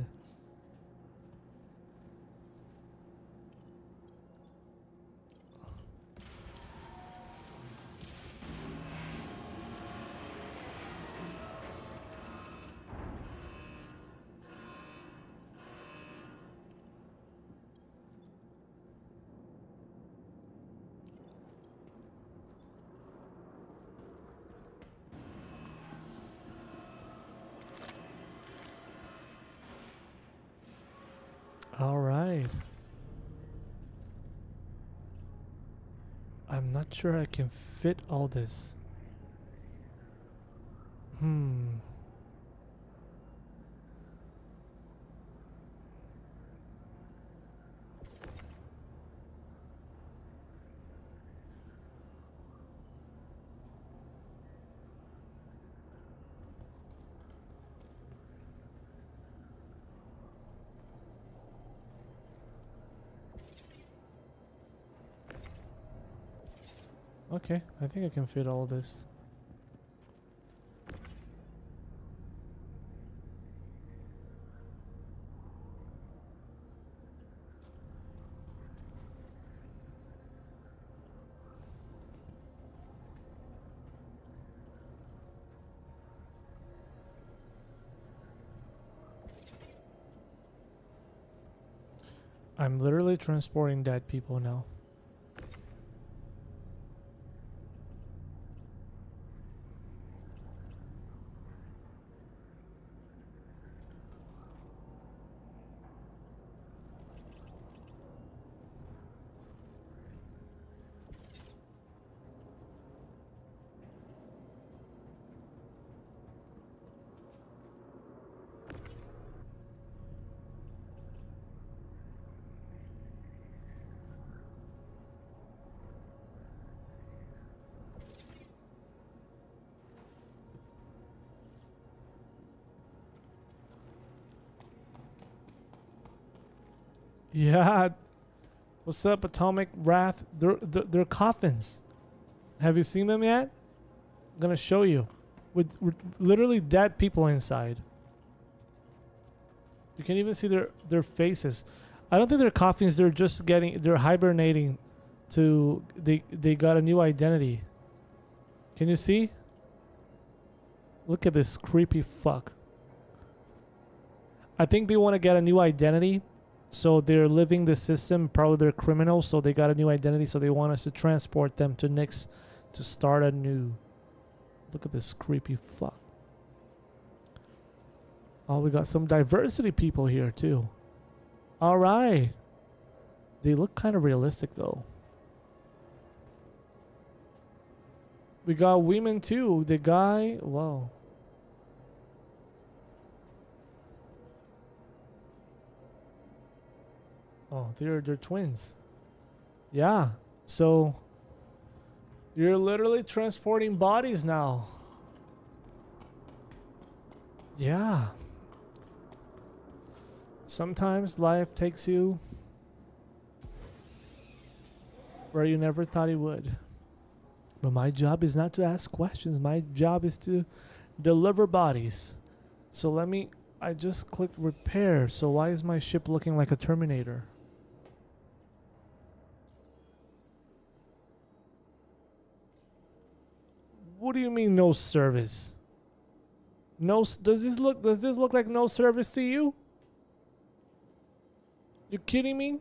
[SPEAKER 1] All right. I'm not sure I can fit all this. Okay, I think I can fit all this. I'm literally transporting dead people now. Yeah. What's up, Atomic Wrath? They're coffins. Have you seen them yet? I'm gonna show you. With literally dead people inside. You can even see their faces. I don't think they're coffins. They're hibernating. They got a new identity. Can you see? Look at this creepy fuck. I think they want to get a new identity. So they're living the system. Probably they're criminals. So they got a new identity. So they want us to transport them to Nyx to start anew. Look at this creepy fuck. Oh, we got some diversity people here too. All right. They look kind of realistic though. We got women too. The guy, wow. Oh, they're twins. Yeah. So you're literally transporting bodies now. Yeah. Sometimes life takes you where you never thought it would. But my job is not to ask questions. My job is to deliver bodies. So I just clicked repair. So why is my ship looking like a Terminator? What do you mean no service? Does this look like no service to you? You kidding me?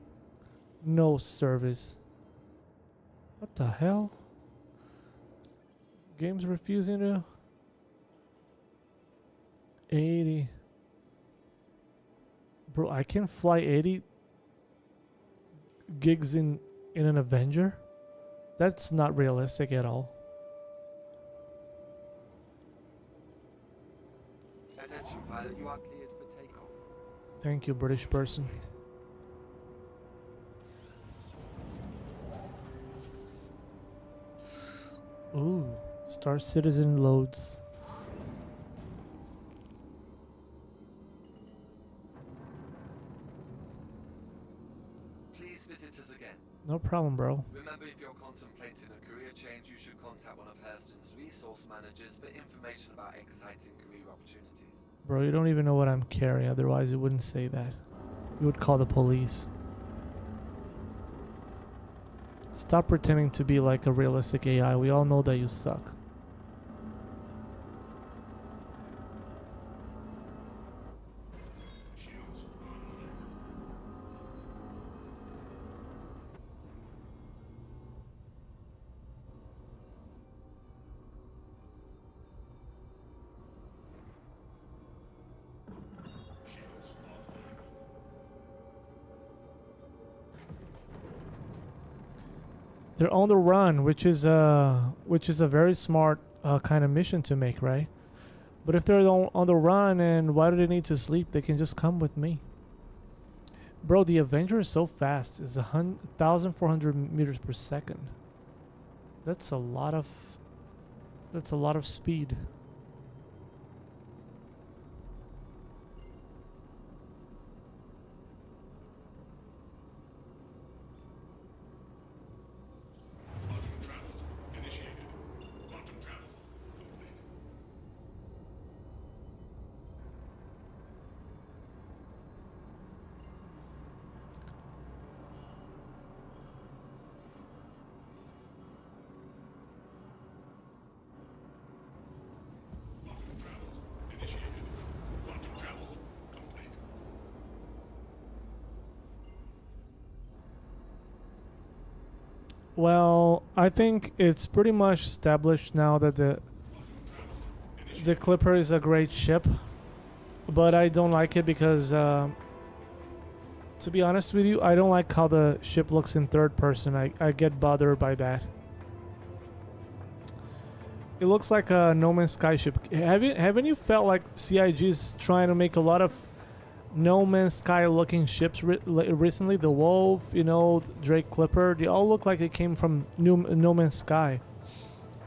[SPEAKER 1] No service. What the hell? Game's refusing to 80. Bro, I can fly 80 gigs in an Avenger? That's not realistic at all.
[SPEAKER 6] Attention, pilot, you are cleared for takeoff.
[SPEAKER 1] Thank you, British person. Ooh, Star Citizen loads.
[SPEAKER 6] Please visit us again.
[SPEAKER 1] No problem, bro.
[SPEAKER 6] Remember, if you're contemplating a career change, you should contact one of Hurston's resource managers for information about exciting career opportunities.
[SPEAKER 1] Bro, you don't even know what I'm carrying, otherwise you wouldn't say that. You would call the police. Stop pretending to be like a realistic AI. We all know that you suck.
[SPEAKER 4] Shields online. Shields offline.
[SPEAKER 1] They're on the run, which is a very smart kind of mission to make, right? But if they're on the run, and why do they need to sleep? They can just come with me. Bro, the Avenger is so fast. It's 1,400 meters per second. That's a lot of speed.
[SPEAKER 4] Quantum travel initiated. Quantum travel complete. Quantum travel initiated. Quantum travel complete.
[SPEAKER 1] Well, I think it's pretty much established now that the Clipper is a great ship, but I don't like it because, to be honest with you, I don't like how the ship looks in third person. I get bothered by that. It looks like a No Man's Sky ship. Haven't you felt like CIG is trying to make a lot of No Man's Sky looking ships recently? The Wolf, you know, Drake Clipper, they all look like it came from No Man's Sky.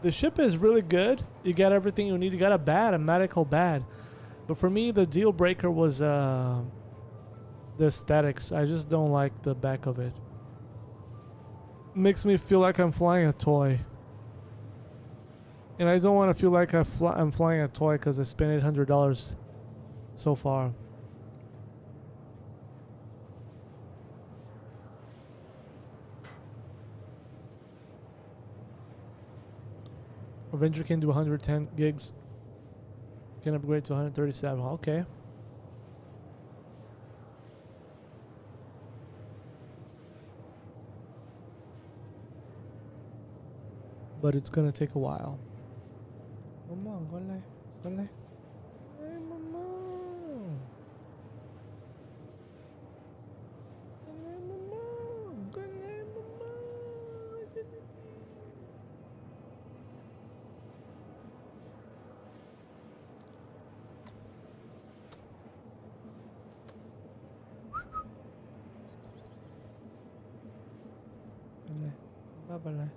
[SPEAKER 1] The ship is really good. You got everything you need. You got a medical bed. But for me, the deal breaker was the the aesthetics. I just don't like the back of it. Makes me feel like I'm flying a toy. And I don't want to feel like I'm flying a toy because I spent $800 so far. Avenger can do 110 gigs. Can upgrade to 137. Okay. But it's gonna take a while. Mama, gole, gole. Hey, mama. Gole, mama. Gole, mama. Gole. Bye-bye.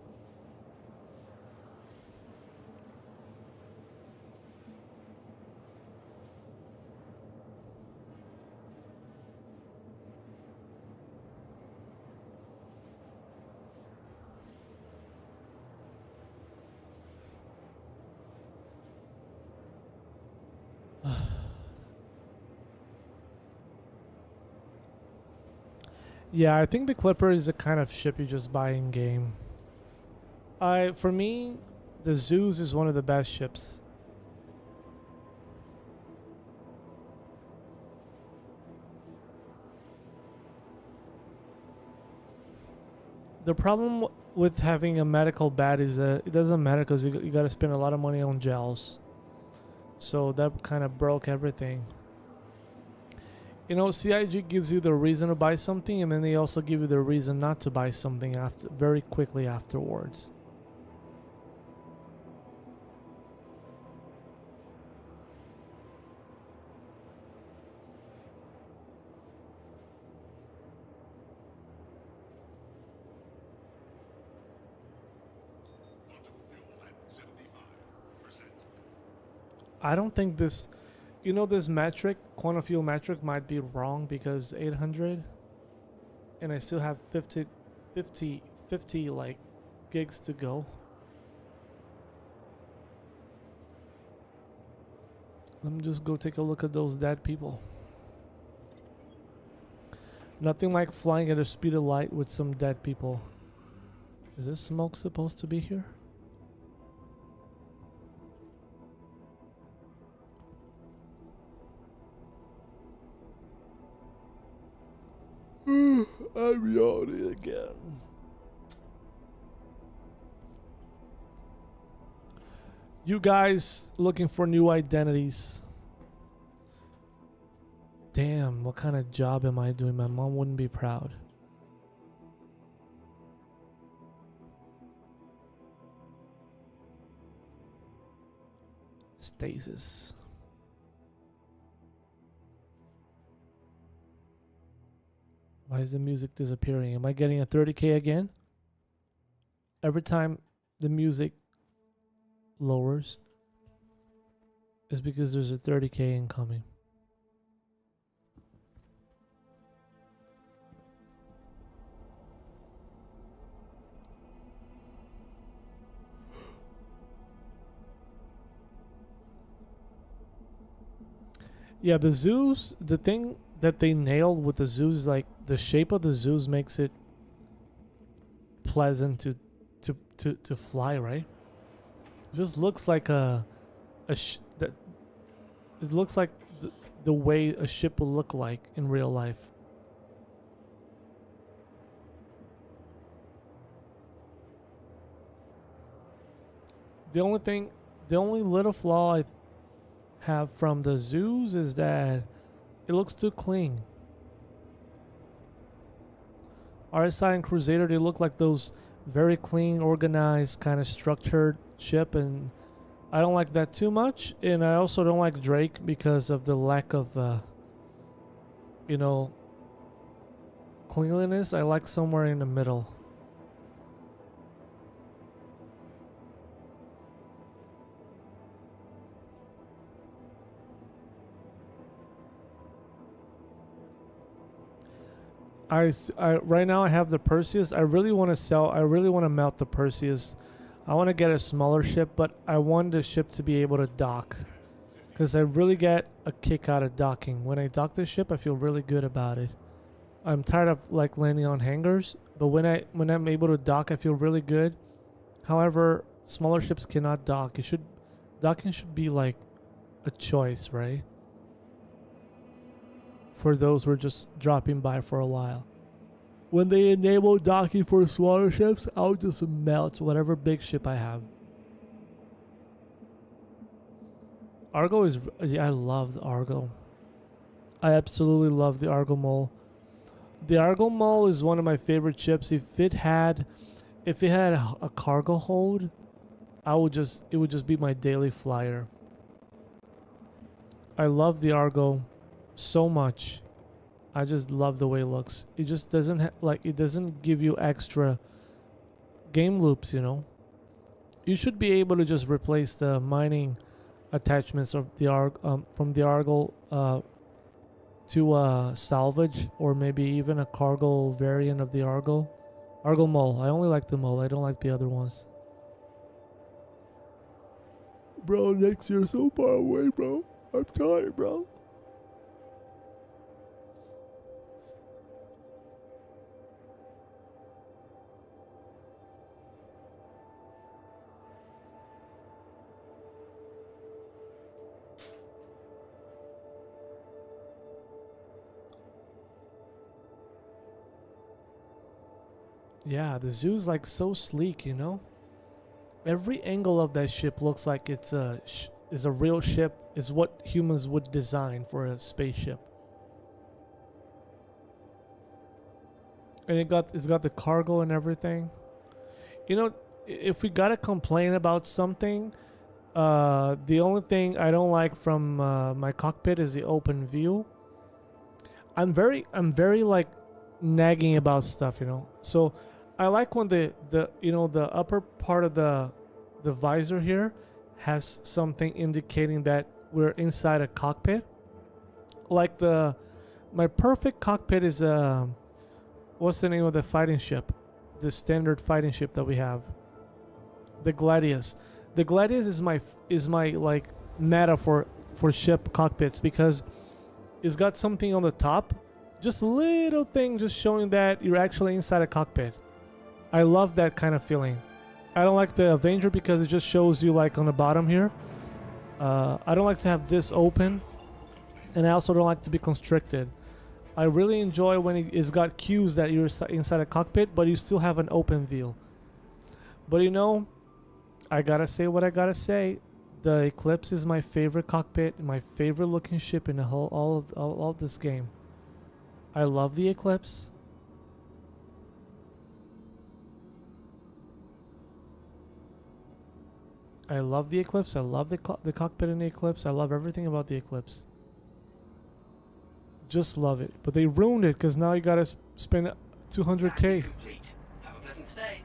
[SPEAKER 1] Yeah, I think the Clipper is the kind of ship you just buy in game. For me, the Zeus is one of the best ships. The problem with having a medical bat is that it doesn't matter because you got to spend a lot of money on gels. So that kind of broke everything. You know, CIG gives you the reason to buy something, and then they also give you the reason not to buy something after very quickly afterwards.
[SPEAKER 4] Quantum fuel at 75%.
[SPEAKER 1] I don't think this, you know, this metric, quantum fuel metric might be wrong because 800 and I still have 50 like gigs to go. Let me just go take a look at those dead people. Nothing like flying at the speed of light with some dead people. Is this smoke supposed to be here? I'm yawning again. You guys looking for new identities. Damn, what kind of job am I doing? My mom wouldn't be proud. Stasis. Why is the music disappearing? Am I getting a 30k again? Every time the music lowers, it's because there's a 30k incoming. Yeah, the zoos, the thing that they nailed with the zoos, like the shape of the zoos makes it pleasant to fly, right? It just looks like that it looks like the way a ship will look like in real life. The only little flaw I have from the zoos is that it looks too clean. RSI and Crusader, they look like those very clean, organized, kind of structured ship, and I don't like that too much. And I also don't like Drake because of the lack of, you know, cleanliness. I like somewhere in the middle. Right now I have the Perseus. I really want to sell. I really want to mount the Perseus. I want to get a smaller ship, but I want the ship to be able to dock, because I really get a kick out of docking. When I dock the ship, I feel really good about it. I'm tired of like landing on hangars, but when I'm able to dock, I feel really good. However, smaller ships cannot dock. Docking should be like a choice, right? For those who are just dropping by for a while. When they enable docking for smaller ships, I'll just melt whatever big ship I have. Argo is... Yeah, I love the Argo. I absolutely love the Argo Mole. The Argo Mole is one of my favorite ships. If it had a cargo hold, it would just be my daily flyer. I love the Argo so much. I just love the way it looks. It just doesn't it doesn't give you extra game loops, you know. You should be able to just replace the mining attachments of the from the Argo to salvage, or maybe even a cargo variant of the Argo Mole. I only like the Mole. I don't like the other ones. Bro, next year's so far away, bro. I'm tired, bro. Yeah, the zoo's like so sleek, you know? Every angle of that ship looks like it's a real ship, is what humans would design for a spaceship. And it's got the cargo and everything. You know, if we gotta complain about something, the only thing I don't like from my cockpit is the open view. I'm very like nagging about stuff, you know. So I like when the upper part of the visor here has something indicating that we're inside a cockpit. Like my perfect cockpit is what's the name of the fighting ship? The standard fighting ship that we have. The Gladius. The Gladius is my like meta for ship cockpits, because it's got something on the top, just a little thing just showing that you're actually inside a cockpit. I love that kind of feeling. I don't like the Avenger because it just shows you like on the bottom here. I don't like to have this open, and I also don't like to be constricted. I really enjoy when it's got cues that you're inside a cockpit, but you still have an open view. But you know, I gotta say what I gotta say. The Eclipse is my favorite cockpit, my favorite looking ship in the whole all of this game. I love the Eclipse. I love the Eclipse. I love the cockpit in the Eclipse. I love everything about the Eclipse. Just love it. But they ruined it because now you gotta spend 200k.
[SPEAKER 5] Complete. Have a pleasant stay.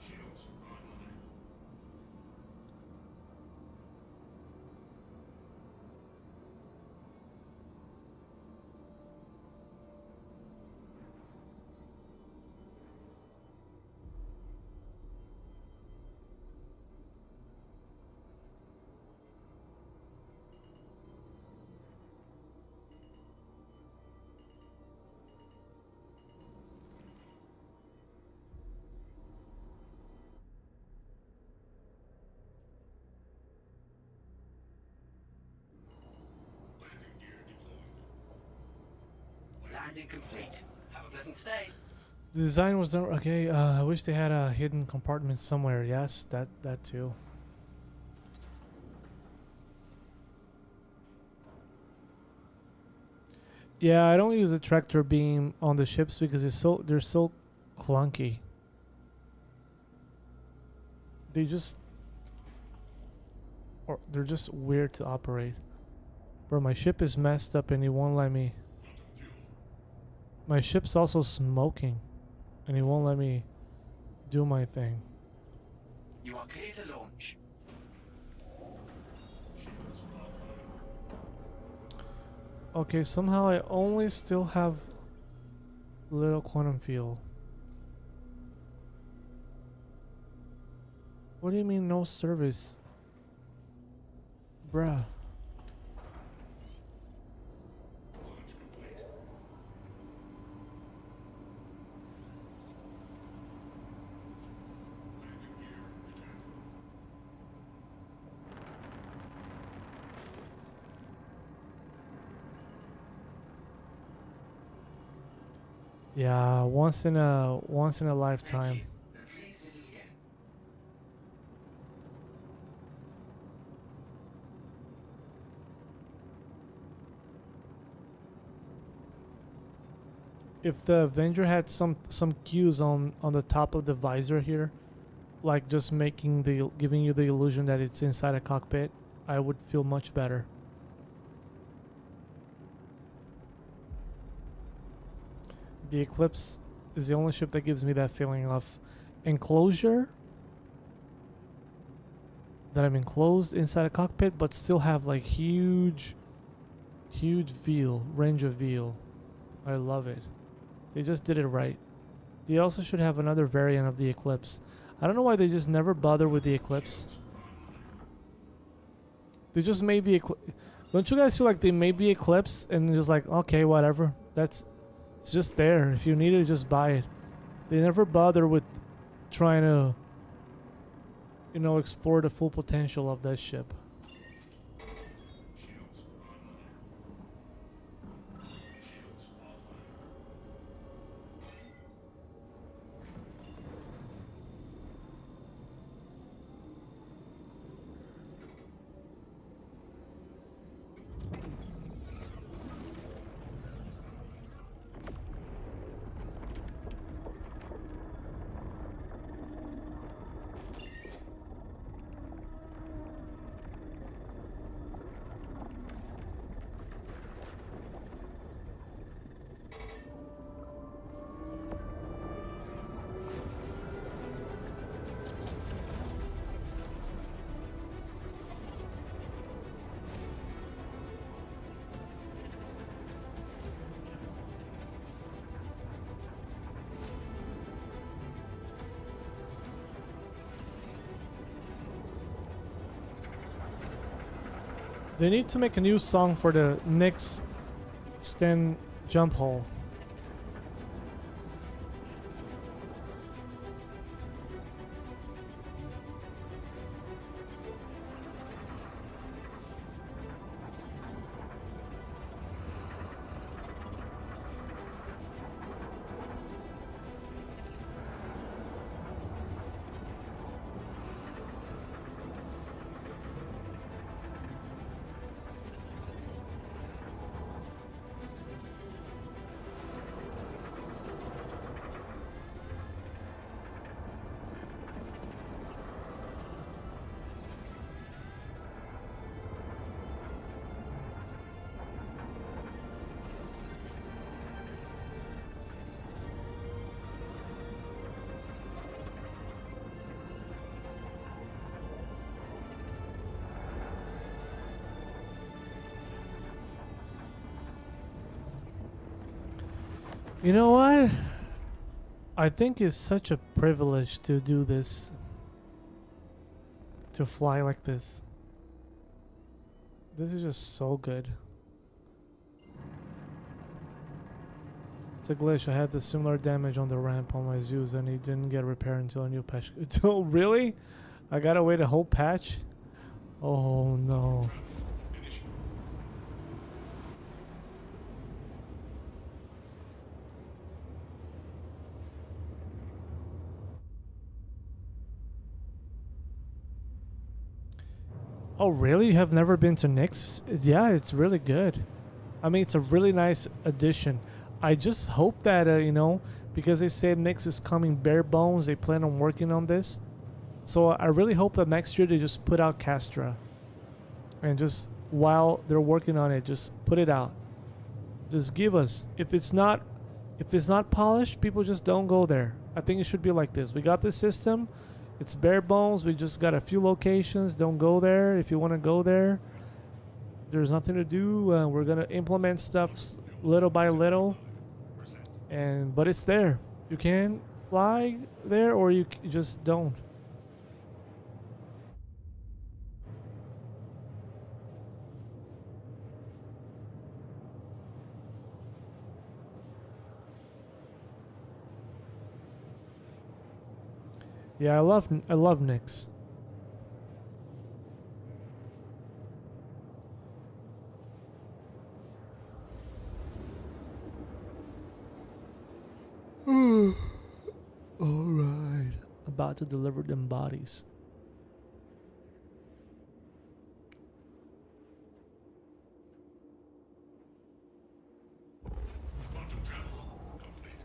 [SPEAKER 4] Shields online. Landing gear deployed.
[SPEAKER 5] Landing complete. Have a pleasant stay.
[SPEAKER 1] The design was done okay. I wish they had a hidden compartment somewhere. Yes, that too. Yeah, I don't use a tractor beam on the ships because they're so clunky. They're just weird to operate. Bro, my ship is messed up and it won't let me. My ship's also smoking. and he won't let me do my thing.
[SPEAKER 5] You are clear to launch.
[SPEAKER 1] Okay, somehow I only still have little quantum field. What do you mean no service? Bruh.
[SPEAKER 4] Launch complete. Landing gear ejected.
[SPEAKER 1] Yeah, once in a lifetime.
[SPEAKER 5] Thank you. Please visit again.
[SPEAKER 1] If the Avenger had some cues on the top of the visor here, like just giving you the illusion that it's inside a cockpit, I would feel much better. The Eclipse is the only ship that gives me that feeling of enclosure, that I'm enclosed inside a cockpit but still have like huge range of view. I love it. They just did it right. They also should have another variant of the Eclipse. I don't know why they just never bother with the Eclipse. They just made the Eclipse. Don't you guys feel like they made the Eclipse and just like, okay, whatever. It's just there. If you need it, just buy it. They never bother with trying to, you know, explore the full potential of that ship.
[SPEAKER 4] Shields online. Shields offline.
[SPEAKER 1] They need to make a new song for the Nyx Sten jump hole. You know what? I think it's such a privilege to do this. To fly like this. This is just so good. It's a glitch. I had the similar damage on the ramp on my Zeus and it didn't get repaired until a new patch. Oh, really? I gotta wait a whole patch? Oh no.
[SPEAKER 4] Initiate.
[SPEAKER 1] Oh really? You have never been to Nyx? Yeah, it's really good. I mean, it's a really nice addition. I just hope that, you know, because they said Nyx is coming bare bones, they plan on working on this. So I really hope that next year they just put out Castra. And just, while they're working on it, just put it out. Just give us, if it's not If it's not polished, people just don't go there. I think it should be like this. We got this system. It's bare bones. We just got a few locations. Don't go there. If you want to go there, there's nothing to do. We're gonna implement stuff little by little, but it's there. You can fly there, or you just don't. Yeah, I love Nyx. All right, about to deliver them bodies.
[SPEAKER 4] Quantum travel complete.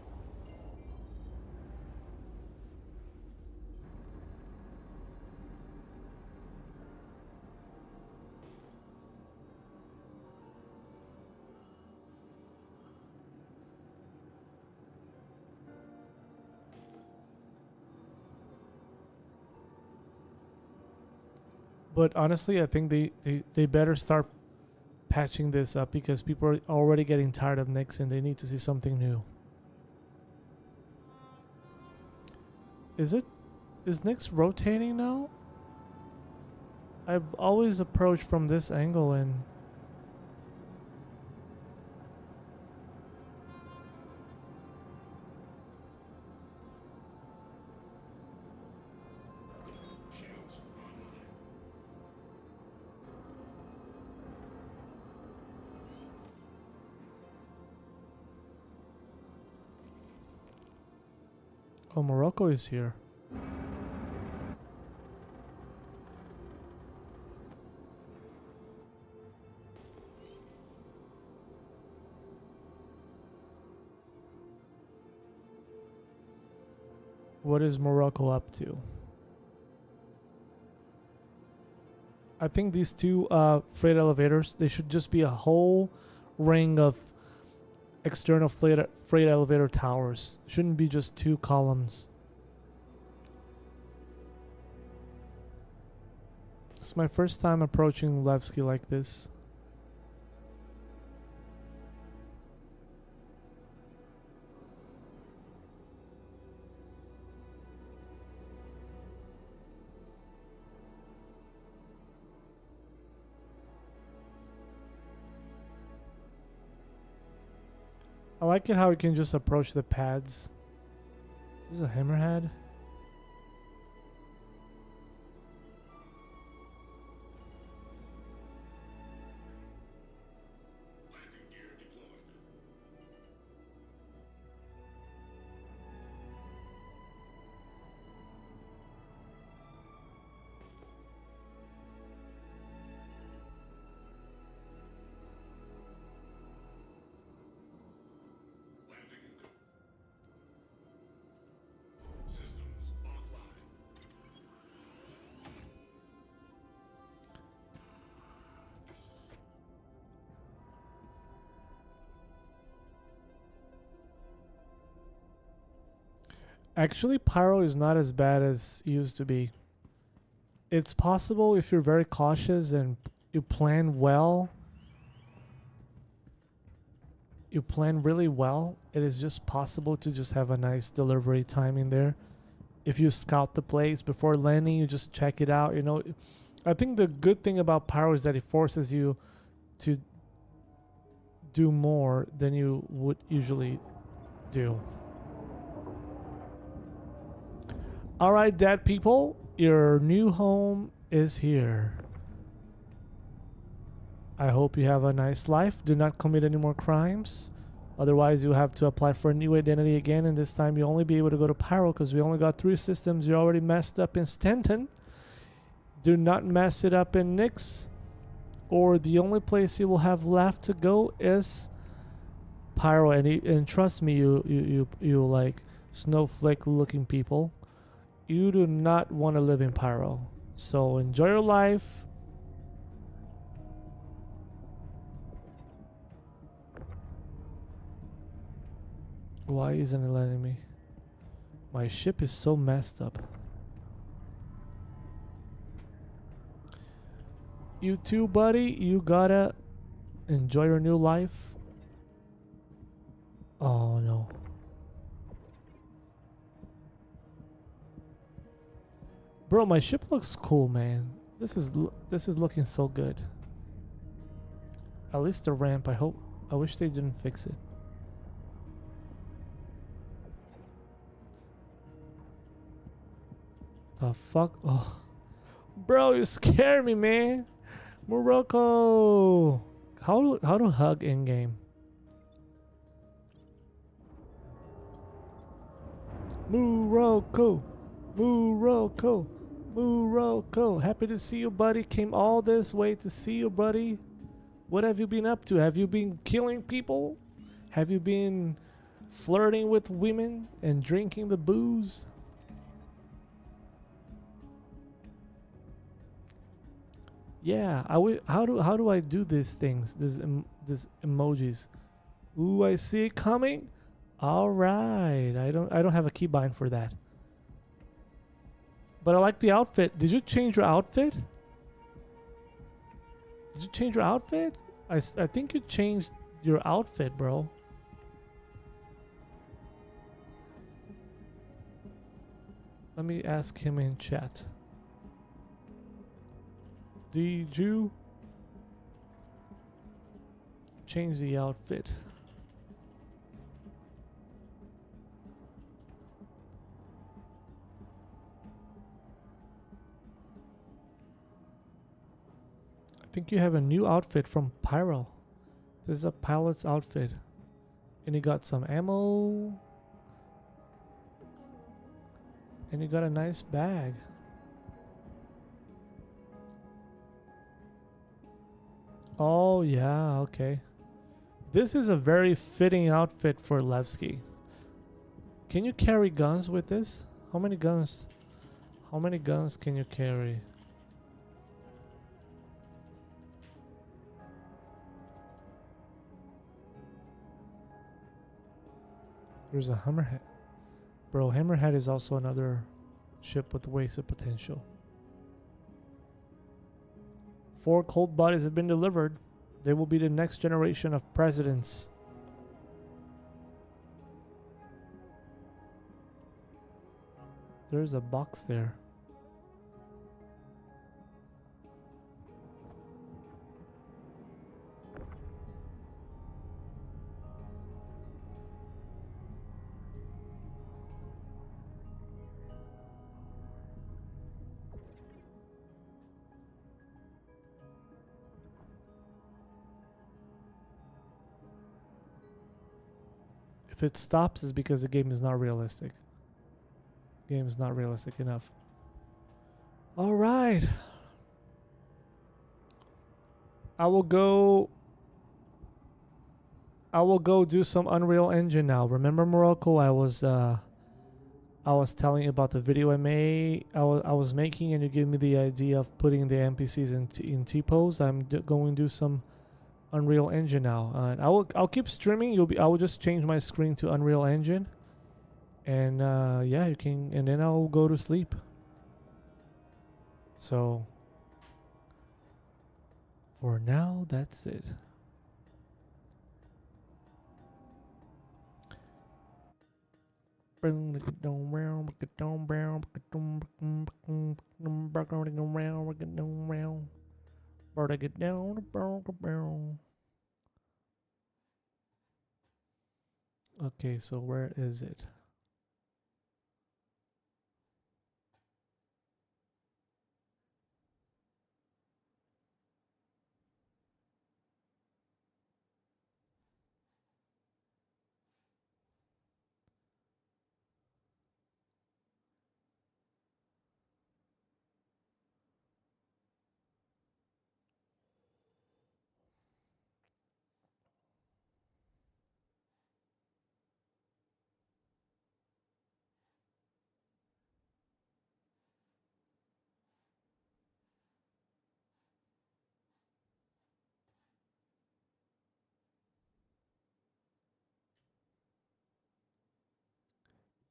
[SPEAKER 1] But honestly, I think they better start patching this up because people are already getting tired of Nyx and they need to see something new. Is Nyx rotating now? I've always approached from this angle and
[SPEAKER 4] Shields online.
[SPEAKER 1] oh, Morocco is here. What is Morocco up to? I think these two freight elevators, they should just be a whole ring of external freight elevator towers. Shouldn't be just two columns. It's my first time approaching Levski like this. I like it how we can just approach the pads. Is this a hammerhead?
[SPEAKER 4] Landing gear deployed. Landing. Systems offline.
[SPEAKER 1] Actually, Pyro is not as bad as it used to be. It's possible if you're very cautious and you plan well. You plan really well. It is just possible to just have a nice delivery time in there. If you scout the place before landing, you just check it out. You know, I think the good thing about Pyro is that it forces you to do more than you would usually do. All right, dead people, your new home is here. I hope you have a nice life. Do not commit any more crimes. Otherwise, you have to apply for a new identity again, and this time you'll only be able to go to Pyro because we only got 3 systems. You already messed up in Stanton. Do not mess it up in Nyx, or the only place you will have left to go is Pyro. And trust me, you like snowflake-looking people. You do not want to live in Pyro. So enjoy your life. Why isn't it letting me? My ship is so messed up. You too, buddy. You gotta enjoy your new life. Oh no. Bro, my ship looks cool, man. This is looking so good. At least the ramp. I wish they didn't fix it. The fuck? Oh, bro, you scare me, man. Morocco. How to hug in game? Morocco, Morocco, Morocco. Happy to see you, buddy. Came all this way to see you, buddy. What have you been up to? Have you been killing people? Have you been flirting with women and drinking the booze? Yeah, how do I do these things? These emojis. Ooh, I see it coming. All right. I don't have a keybind for that. But I like the outfit. Did you change your outfit? Did you change your outfit? I think you changed your outfit, bro. Let me ask him in chat. Did you change the outfit? I think you have a new outfit from Pyro. This is a pilot's outfit. And you got some ammo. And you got a nice bag. Oh, yeah, okay. This is a very fitting outfit for Levski. Can you carry guns with this? How many guns? How many guns can you carry? There's a Hammerhead. Bro, Hammerhead is also another ship with wasted potential. 4 cold bodies have been delivered. They will be the next generation of presidents. There's a box there. If it stops, it's because the game is not realistic. Game is not realistic enough. All right. I will go do some Unreal Engine now. Remember Morocco? I was telling you about the video I was making, and you gave me the idea of putting the NPCs in T-pose. I'm going to do some Unreal Engine now, and I'll keep streaming. I will just change my screen to Unreal Engine, and yeah, you can, and then I'll go to sleep. So for now, that's it. Okay, so where is it?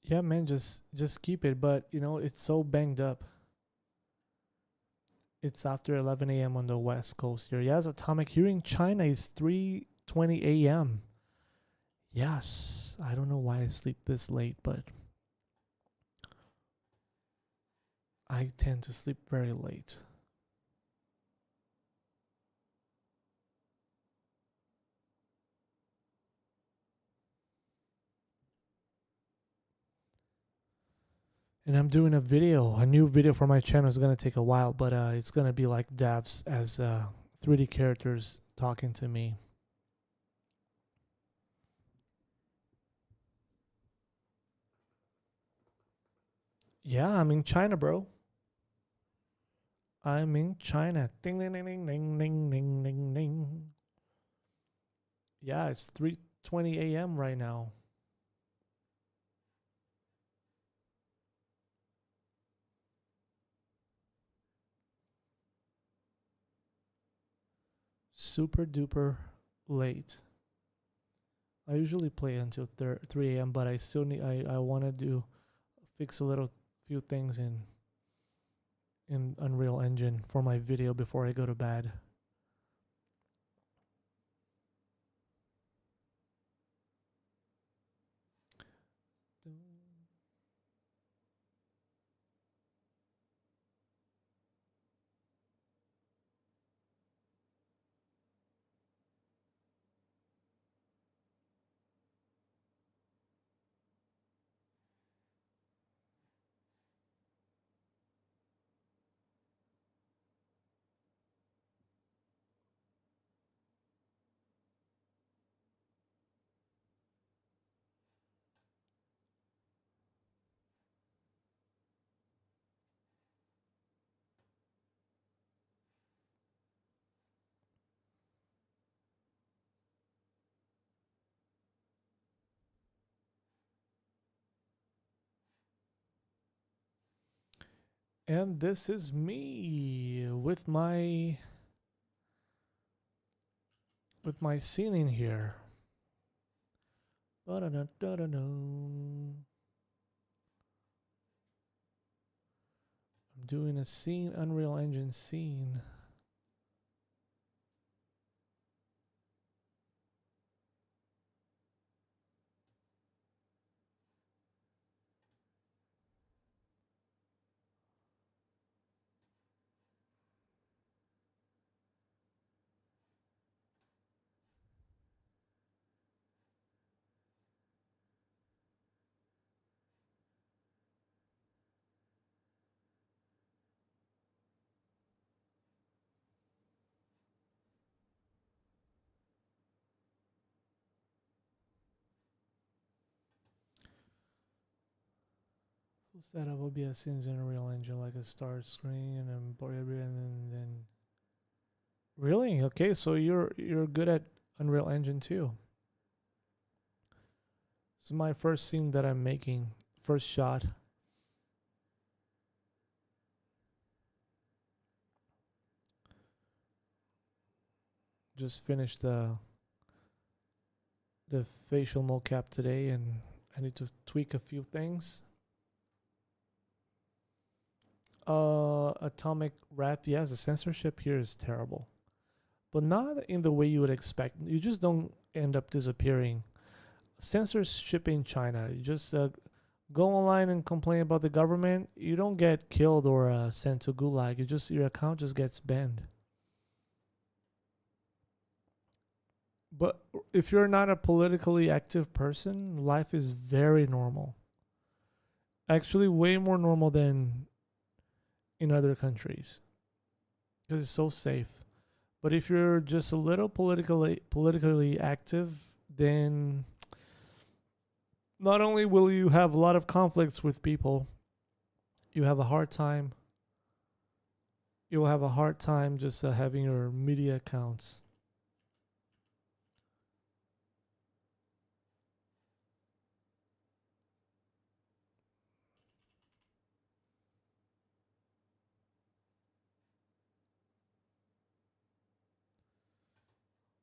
[SPEAKER 1] Yeah, man, just keep it. But you know, it's so banged up. It's after 11 a.m. on the west coast here. Yes, atomic here in China is 3:20 a.m. Yes, I don't know why I sleep this late, but I tend to sleep very late. And I'm doing a new video for my channel. It's gonna take a while, but it's gonna be like devs as 3D characters talking to me. Yeah, I'm in China, bro. I'm in China. Ding ding ding ding ding ding ding ding ding. Yeah, it's 3:20 a.m. right now. Super duper late. I usually play until 3 a.m., but I still need. I want to do fix a little few things in Unreal Engine for my video before I go to bed. And this is me with my ceiling here. I'm doing a scene, Unreal Engine scene. Full setup OBS scenes in Unreal Engine like a start screen and then really? Okay, so you're good at Unreal Engine too. This is my first scene that I'm making. First shot. Just finished the facial mocap today and I need to tweak a few things. Atomic Wrap, yes, the censorship here is terrible. But not in the way you would expect. You just don't end up disappearing. Censorship in China, you just go online and complain about the government. You don't get killed or sent to gulag. Your account just gets banned. But if you're not a politically active person, life is very normal. Actually, way more normal than in other countries because it's so safe. But if you're just a little politically active, then not only will you have a lot of conflicts with people, you have a hard time. You'll have a hard time just having your media accounts.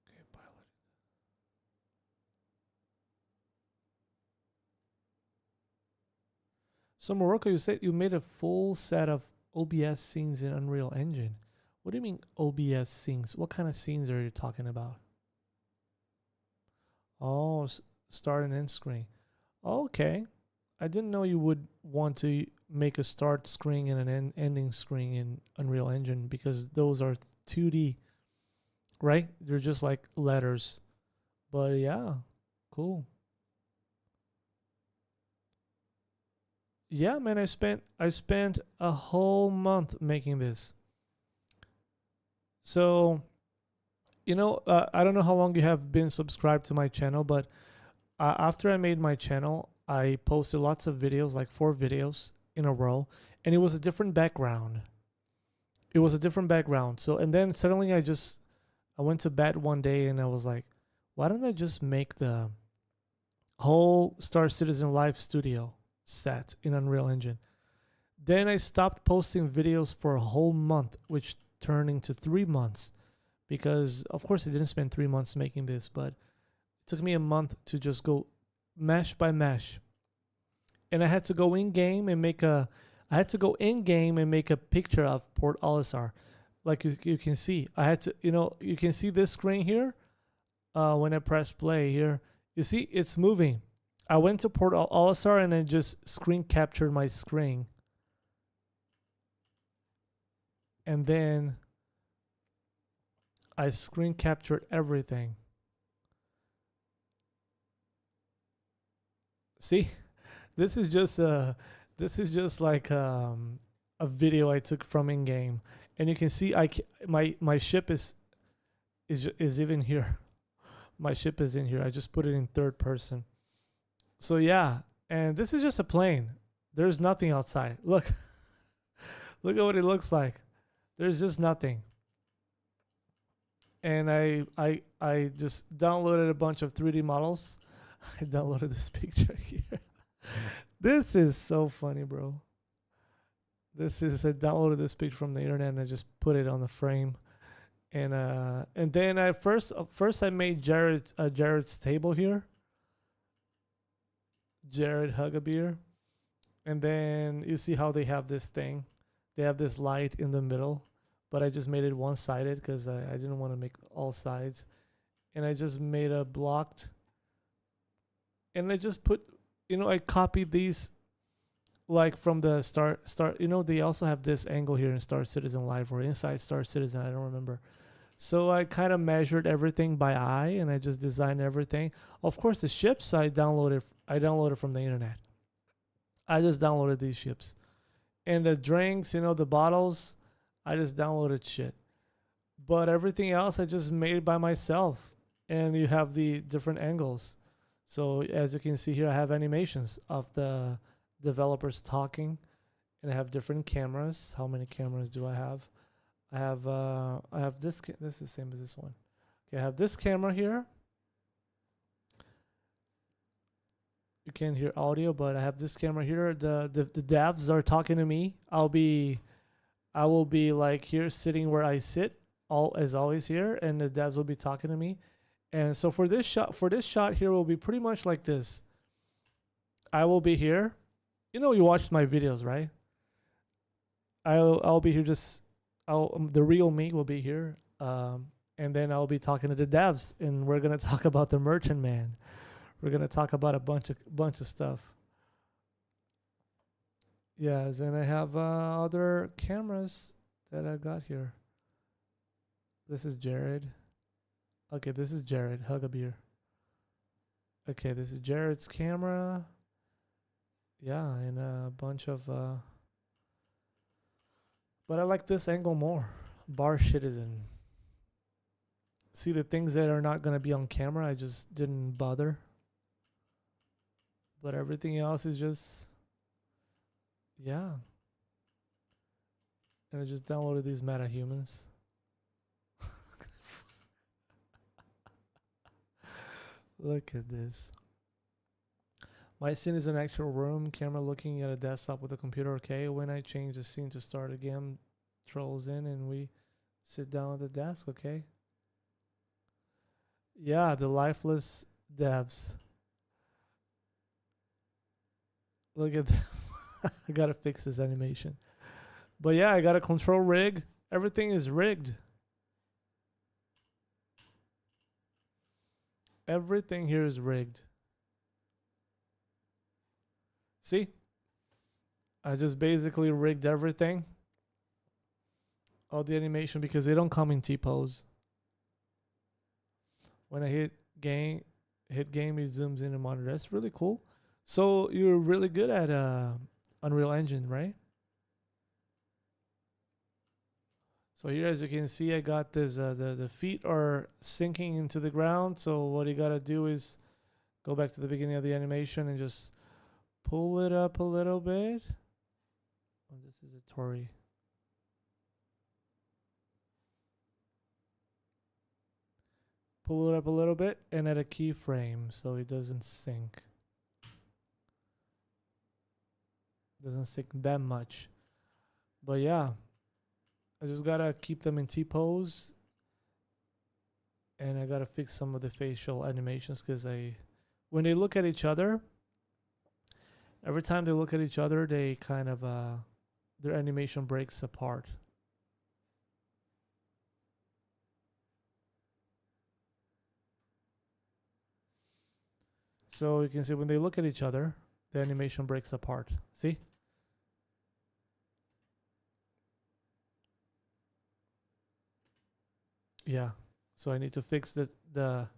[SPEAKER 1] Okay, pilot. So Morocco, you said you made a full set of OBS scenes in Unreal Engine. What do you mean OBS scenes? What kind of scenes are you talking about? Oh, start and end screen. Okay. I didn't know you would want to make a start screen and an ending screen in Unreal Engine because those are 2D, right? They're just like letters. But yeah, cool. Yeah, man, I spent a whole month making this. So, I don't know how long you have been subscribed to my channel, but after I made my channel, I posted lots of videos, like 4 videos in a row, and it was a different background. It was a different background. So, and then suddenly I went to bed one day and I was like, why don't I just make the whole Star Citizen Live Studio set in Unreal Engine? Then I stopped posting videos for a whole month, which turned into 3 months, because of course I didn't spend 3 months making this, but it took me a month to just go mesh by mesh. And I had to go in game and make a picture of Port Olisar. Like you can see, I had to, you can see this screen here. When I press play here, you see it's moving. I went to Port Olisar and I just screen captured my screen. And then I screen captured everything. See, this is just like a video I took from in game, and you can see my ship is even here. My ship is in here. I just put it in third person. So yeah, and this is just a plane. There's nothing outside. Look, look at what it looks like. There's just nothing. And I just downloaded a bunch of 3D models. I downloaded this picture here. This is so funny, bro. I downloaded this picture from the internet and I just put it on the frame. And then I first I made Jared's table here. Jared Hugabeer. And then you see how they have this thing. They have this light in the middle, but I just made it one-sided because I didn't want to make all sides. And I just made a blocked. And I just put, I copied these like from the Star, they also have this angle here in Star Citizen Live or inside Star Citizen, I don't remember. So I kind of measured everything by eye and I just designed everything. Of course, the ships I downloaded from the internet. I just downloaded these ships. And the drinks, the bottles, I just downloaded shit. But everything else I just made by myself. And you have the different angles. So as you can see here, I have animations of the developers talking, and I have different cameras. How many cameras do I have? I have this. This is the same as this one. Okay, I have this camera here. You can't hear audio, but I have this camera here. The devs are talking to me. I will be like here, sitting where I sit, as always here, and the devs will be talking to me. And so for this shot here will be pretty much like this. I will be here. You watched my videos, right? I'll be here the real me will be here. And then I'll be talking to the devs and we're going to talk about the Merchant Man. We're going to talk about a bunch of stuff. Yes, and I have other cameras that I got here. This is Jared. Okay, this is Jared Hugabeer. Okay, this is Jared's camera. Yeah, and a bunch of but I like this angle more. Bar Citizen. See the things that are not gonna be on camera, I just didn't bother. But everything else is just, yeah. And I just downloaded these MetaHumans. Look at this. My scene is an actual room, camera looking at a desktop with a computer. Okay, when I change the scene to start again, trolls in and we sit down at the desk. Okay. Yeah, the lifeless devs. Look at them. I gotta fix this animation. But yeah, I got a control rig. Everything is rigged. Everything here is rigged. See? I just basically rigged everything. All the animation because they don't come in T-pose. When I hit game, it zooms in the monitor. That's really cool. So you're really good at Unreal Engine, right? So here, as you can see, I got this. The feet are sinking into the ground. So what you gotta do is go back to the beginning of the animation and just pull it up a little bit. Oh, this is a Tori. Pull it up a little bit and add a keyframe so it doesn't sink. Doesn't sink that much. But yeah, I just gotta keep them in T-pose. And I gotta fix some of the facial animations because when they look at each other, every time they look at each other, they kind of, their animation breaks apart. So you can see when they look at each other, the animation breaks apart. See? Yeah. So I need to fix the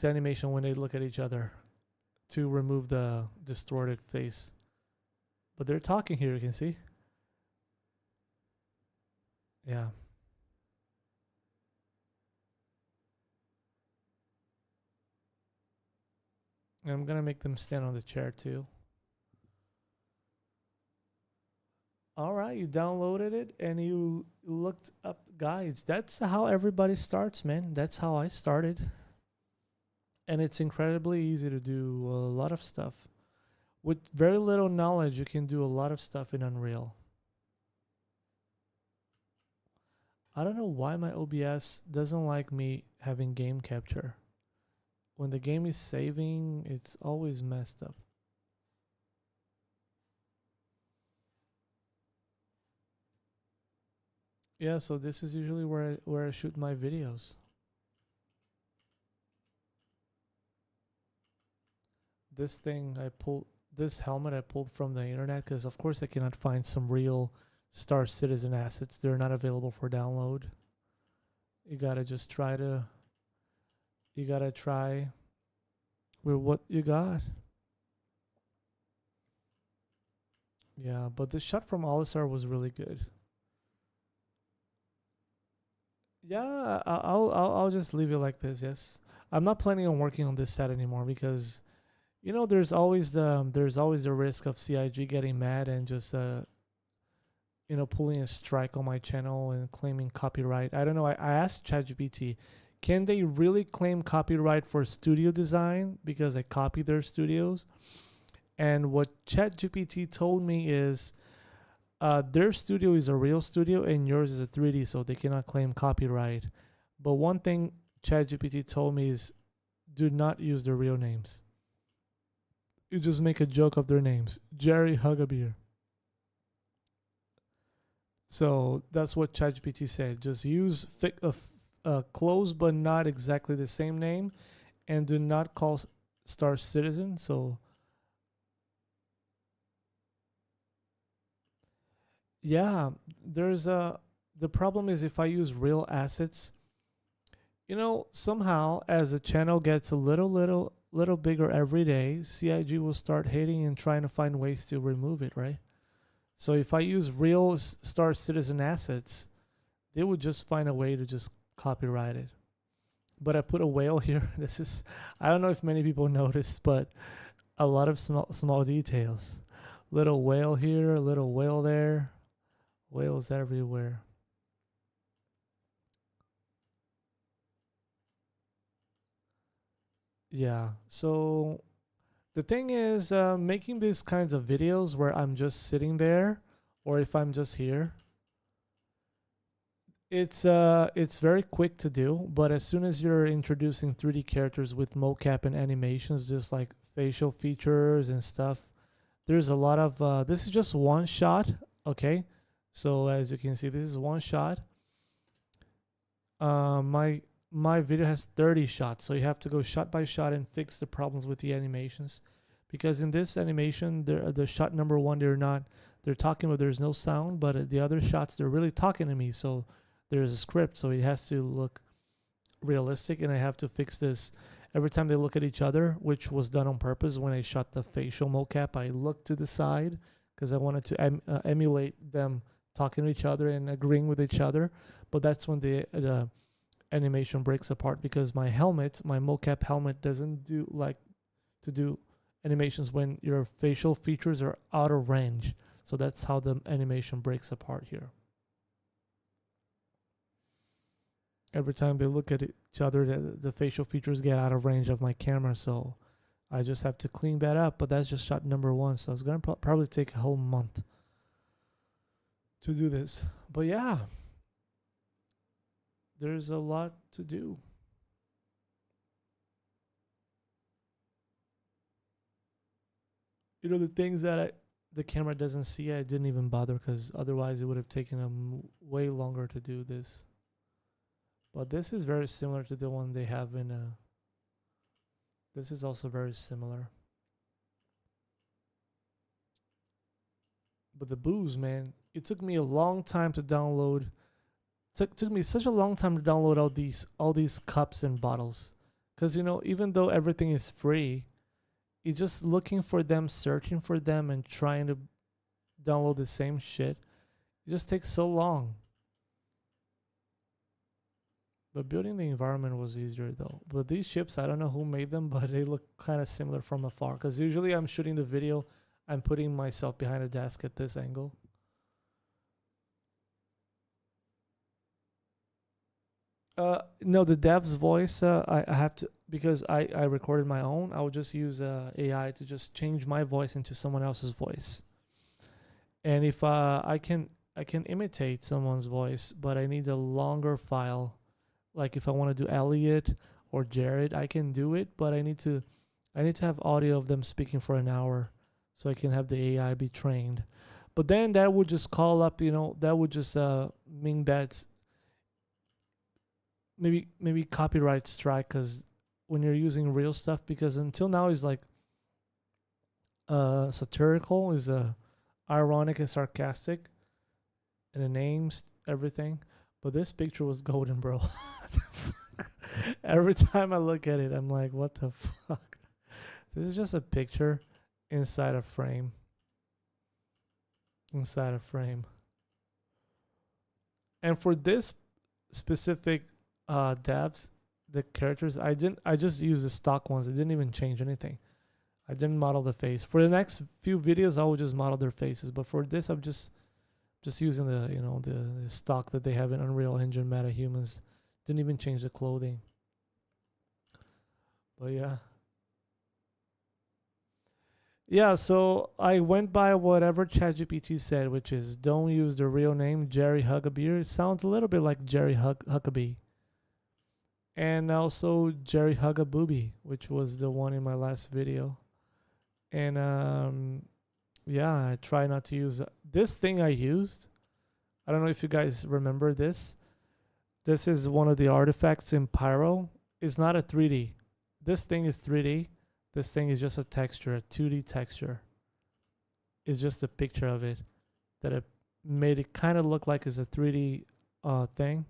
[SPEAKER 1] animation when they look at each other to remove the distorted face. But they're talking here, you can see. Yeah. And I'm gonna make them stand on the chair too. All right, you downloaded it and you looked up guides. That's how everybody starts, man. That's how I started. And it's incredibly easy to do a lot of stuff. With very little knowledge, you can do a lot of stuff in Unreal. I don't know why my OBS doesn't like me having game capture. When the game is saving, it's always messed up. Yeah, so this is usually where I shoot my videos. This helmet I pulled from the internet because of course I cannot find some real Star Citizen assets. They're not available for download. You gotta try with what you got. Yeah, but the shot from Olisar was really good. Yeah, I'll just leave it like this. Yes, I'm not planning on working on this set anymore because, you know, there's always the risk of CIG getting mad and just you know, pulling a strike on my channel and claiming copyright. I don't know. I asked ChatGPT, can they really claim copyright for studio design because I copy their studios? And what ChatGPT told me is their studio is a real studio and yours is a 3D, so they cannot claim copyright. But one thing ChatGPT told me is do not use their real names. You just make a joke of their names. Jerry Hugabeer. So that's what ChatGPT said. Just use close but not exactly the same name, and do not call Star Citizen. So yeah, the problem is if I use real assets, you know, somehow as the channel gets a little bigger every day, CIG will start hating and trying to find ways to remove it, right? So if I use real Star Citizen assets, they would just find a way to just copyright it. But I put a whale here. This is, I don't know if many people noticed, but a lot of small details. Little whale here, little whale there. Whales everywhere. Yeah, so the thing is, making these kinds of videos where I'm just sitting there, or if I'm just here, it's very quick to do. But as soon as you're introducing 3D characters with mocap and animations, just like facial features and stuff. There's a lot of this is just one shot, okay? So as you can see, this is one shot. My video has 30 shots, so you have to go shot by shot and fix the problems with the animations. Because in this animation, the shot number 1, they're talking, but there's no sound. But the other shots, they're really talking to me. So there's a script, so it has to look realistic, and I have to fix this every time they look at each other, which was done on purpose. When I shot the facial mocap, I looked to the side because I wanted to emulate them talking to each other and agreeing with each other. But that's when the animation breaks apart, because my mocap helmet doesn't do animations when your facial features are out of range. So that's how the animation breaks apart here. Every time they look at each other, the facial features get out of range of my camera. So I just have to clean that up. But that's just shot number 1. So it's going to probably take a whole month to do this. But yeah, there's a lot to do. You know, the things that the camera doesn't see, I didn't even bother, because otherwise it would have taken them way longer to do this. But this is very similar to the one they have in this is also very similar. But the booze, man, it took me a long time to download. Took me such a long time to download all these cups and bottles. Because, you know, even though everything is free, you're just looking for them, searching for them, and trying to download the same shit. It just takes so long. But building the environment was easier though. But these ships, I don't know who made them, but they look kind of similar from afar. Because usually I'm shooting the video, I'm putting myself behind a desk at this angle. No, the dev's voice, I have to, because I recorded my own, I would just use AI to just change my voice into someone else's voice. And if I can imitate someone's voice, but I need a longer file. Like if I want to do Elliot or Jared, I can do it, but I need to have audio of them speaking for an hour so I can have the AI be trained. But then that would just call up, you know, that would just mean that's maybe copyright strike, because when you're using real stuff, because until now is like satirical, is ironic and sarcastic, and the names, everything. But this picture was golden, bro. Every time I look at it, I'm like, what the fuck? This is just a picture inside a frame. Inside a frame. And for this specific devs, the characters, I just used the stock ones. I didn't even change anything. I didn't model the face. For the next few videos, I will just model their faces. But for this, I'm just using the stock that they have in Unreal Engine MetaHumans. Didn't even change the clothing. But yeah, so I went by whatever ChatGPT said, which is don't use the real name Jerry Huckabee. It sounds a little bit like Jerry Huckabee. And also Jerry Huggabooby, which was the one in my last video. And yeah, I try not to use this thing I used. I don't know if you guys remember this. This is one of the artifacts in Pyro. It's not a 3D. This thing is 3D. This thing is just a texture, a 2D texture. It's just a picture of it that it made it kind of look like it's a 3D thing.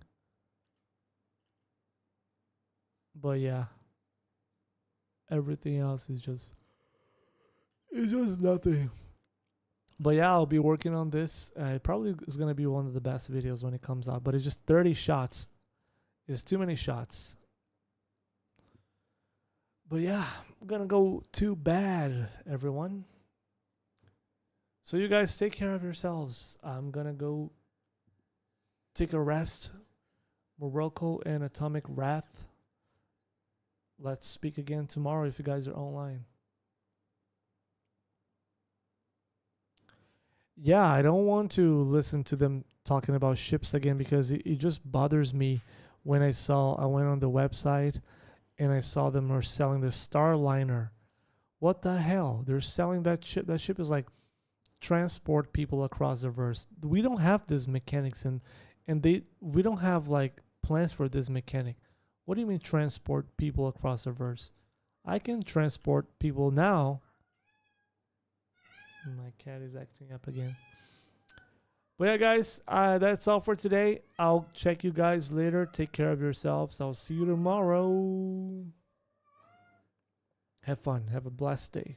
[SPEAKER 1] But yeah, everything else is just nothing. But yeah, I'll be working on this. It probably is going to be one of the best videos when it comes out. But it's just 30 shots. It's too many shots. But yeah, I'm going to go to bed, everyone. So you guys take care of yourselves. I'm going to go take a rest. Morocco and Atomic Wrath. Let's speak again tomorrow if you guys are online. Yeah, I don't want to listen to them talking about ships again, because it just bothers me when I went on the website and I saw them were selling the Starliner, What the hell? They're selling that ship. That ship is like transport people across the verse. We don't have this mechanics and we don't have like plans for this mechanic. What do you mean transport people across the verse? I can transport people now. My cat is acting up again. But yeah, guys, that's all for today. I'll check you guys later. Take care of yourselves. I'll see you tomorrow. Have fun. Have a blessed day.